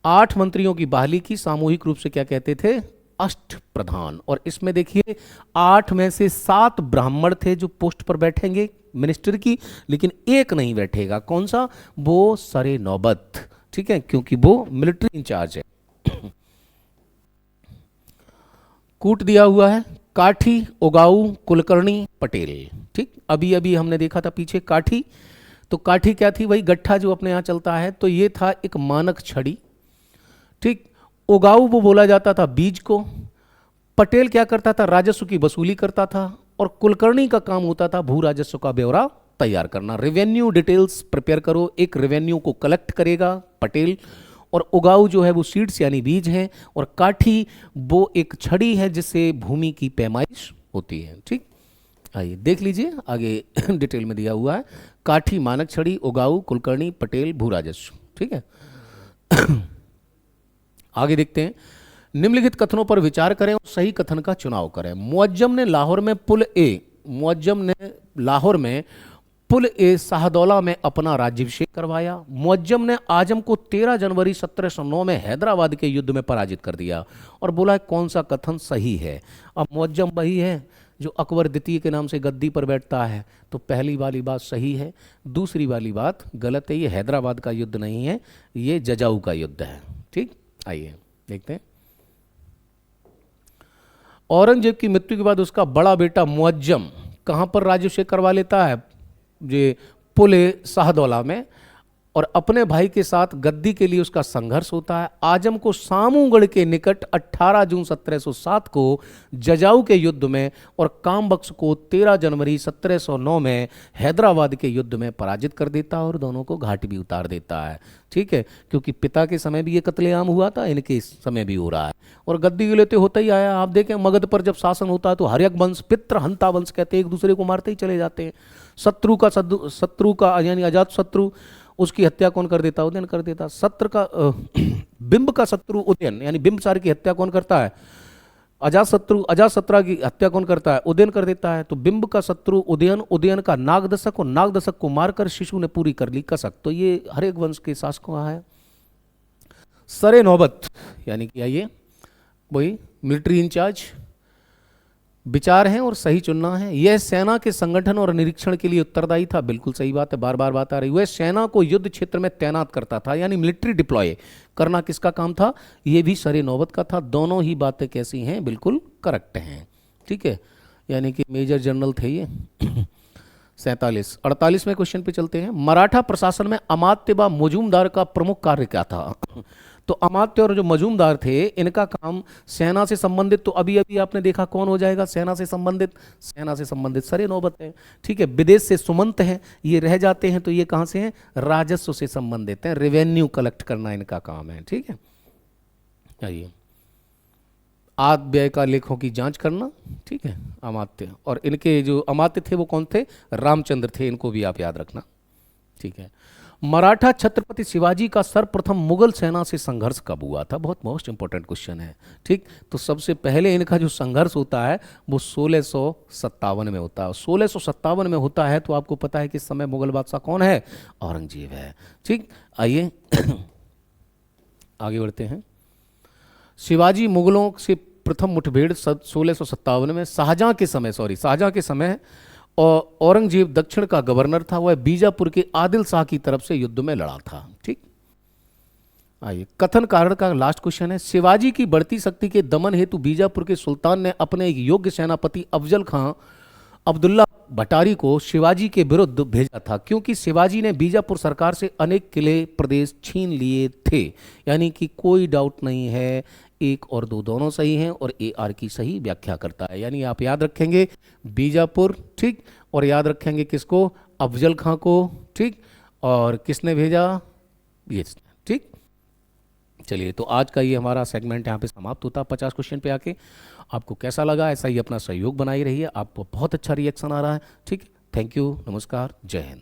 8 मंत्रियों की बहाली की, सामूहिक रूप से क्या कहते थे, अष्टप्रधान। और इसमें देखिए 8 में से 7 ब्राह्मण थे जो पोस्ट पर बैठेंगे मिनिस्टर की, लेकिन एक नहीं बैठेगा, कौन सा, वो सरे नौबत, ठीक है, क्योंकि वो मिलिट्री इंचार्ज है। कूट दिया हुआ है, काठी, उगाऊ, कुलकर्णी, पटेल, ठीक। अभी अभी हमने देखा था पीछे काठी, तो काठी क्या थी, वही गट्ठा जो अपने यहाँ चलता है, तो ये था एक मानक छड़ी, ठीक। उगाऊ वो बोला जाता था बीज को। पटेल क्या करता था, राजस्व की वसूली करता था। और कुलकर्णी का काम होता था भू राजस्व का ब्यौरा तैयार करना, रेवेन्यू डिटेल्स प्रिपेयर करो, एक रेवेन्यू को कलेक्ट करेगा पटेल। और उगाऊ जो है वो सीड्स यानी बीज है, और काठी वो एक छड़ी है जिससे भूमि की पैमाइश होती है, ठीक। आइए देख लीजिए आगे डिटेल में दिया हुआ है, काठी मानक छड़ी, उगाऊ, कुलकर्णी, पटेल, भू राजस्व, ठीक है। आगे देखते हैं। निम्नलिखित कथनों पर विचार करें और सही कथन का चुनाव करें। मुअज्जम ने लाहौर में पुल ए शाहदौला में अपना राज्याभिषेक करवाया। मुअज्जम ने आजम को 13 जनवरी 1709 में हैदराबाद के युद्ध में पराजित कर दिया। और बोला कौन सा कथन सही है। अब मुअज्जम वही है जो अकबर द्वितीय के नाम से गद्दी पर बैठता है, तो पहली वाली बात सही है, दूसरी वाली बात गलत है। ये हैदराबाद का युद्ध नहीं है, ये जजाऊ का युद्ध है, ठीक। आइए देखते हैं। औरंगजेब की मृत्यु के बाद उसका बड़ा बेटा मुअज्जम कहां पर राज्याभिषेक करवा लेता है, ये पुले शाहदौला में, और अपने भाई के साथ गद्दी के लिए उसका संघर्ष होता है। आजम को सामूगढ़ के निकट 18 जून 1707 को जजाऊ के युद्ध में और कामबख्श को 13 जनवरी 1709 में हैदराबाद के युद्ध में पराजित कर देता है और दोनों को घाटी भी उतार देता है, ठीक है। क्योंकि पिता के समय भी ये कत्लेआम हुआ था, इनके समय भी हो रहा है, और गद्दी के लिए तो होता ही आया। आप देखें मगध पर जब शासन होता है तो हर्यक वंश, पितृ हंता वंश कहते हैं, एक दूसरे को मारते ही चले जाते हैं। शत्रु का यानी अजात शत्रु, उसकी हत्या कौन कर देता, उदयन कर देता। बिंब का शत्रु उदयन, यानी बिंबसार की हत्या कौन करता है, अजातशत्रु की हत्या कौन करता है, उदयन कर देता है। तो बिंब का शत्रु उदयन, उदयन का नागदशक, और नागदशक को मारकर शिशु ने पूरी कर ली कसक। तो ये हर एक वंश के शासकों का है। सरे नौबत यानी कि ये वही मिलिट्री इंचार्ज, विचार हैं और सही चुनना है। यह सेना के संगठन और निरीक्षण के लिए उत्तरदायी था, बिल्कुल सही बात है, बार बार बात आ रही। वह सेना को युद्ध क्षेत्र में तैनात करता था, यानी मिलिट्री डिप्लॉय करना किसका काम था, यह भी सरे नौबत का था। दोनों ही बातें कैसी हैं, बिल्कुल करेक्ट हैं, ठीक है। यानी कि मेजर जनरल थे ये। 48वें क्वेश्चन पे चलते हैं। मराठा प्रशासन में अमात्य व मजूमदार का प्रमुख कार्य क्या था। तो अमात्य और जो मजूमदार थे इनका काम सेना से संबंधित, तो अभी अभी आपने देखा कौन हो जाएगा सेना से संबंधित सरे नौबत है, ठीक है। विदेश से सुमंत हैं, ये रह जाते हैं, तो ये कहाँ से हैं, राजस्व से संबंधित हैं, रेवेन्यू कलेक्ट करना इनका काम है, ठीक है। आइए, आय व्यय का लेखों की जांच करना, ठीक है, अमात्य। और इनके जो अमात्य थे वो कौन थे, रामचंद्र थे, इनको भी आप याद रखना, ठीक है। मराठा छत्रपति शिवाजी का सर्वप्रथम मुगल सेना से संघर्ष कब हुआ था? बहुत मोस्ट इंपॉर्टेंट क्वेश्चन है। ठीक, तो सबसे पहले इनका जो संघर्ष होता है वो 1657 में होता है। 1657 में होता है तो आपको पता है कि इस समय मुगल बादशाह कौन है? औरंगजेब है। ठीक, आइए आगे बढ़ते हैं। शिवाजी मुगलों से प्रथम मुठभेड़ 1657 में शाहजहां के समय और औरंगजेब दक्षिण का गवर्नर था, वह बीजापुर के आदिल शाह की तरफ से युद्ध में लड़ा था। ठीक, आइए कथन कारण का लास्ट क्वेश्चन है। शिवाजी की बढ़ती शक्ति के दमन हेतु बीजापुर के सुल्तान ने अपने एक योग्य सेनापति अफजल खां अब्दुल्ला भटारी को शिवाजी के विरुद्ध भेजा था, क्योंकि शिवाजी ने बीजापुर सरकार से अनेक किले प्रदेश छीन लिए थे। यानी कि कोई डाउट नहीं है, एक और दो दोनों सही हैं और ए आर की सही व्याख्या करता है। यानी आप याद रखेंगे बीजापुर, ठीक, और याद रखेंगे किसको? अफजल खां को। ठीक, और किसने भेजा? ये, ठीक। चलिए, तो आज का ये हमारा सेगमेंट यहाँ पे समाप्त होता है 50 क्वेश्चन पे आके। आपको कैसा लगा? ऐसा ही अपना सहयोग बनाई रहिए, आपको बहुत अच्छा रिएक्शन आ रहा है। ठीक, थैंक यू, नमस्कार, जय हिंद।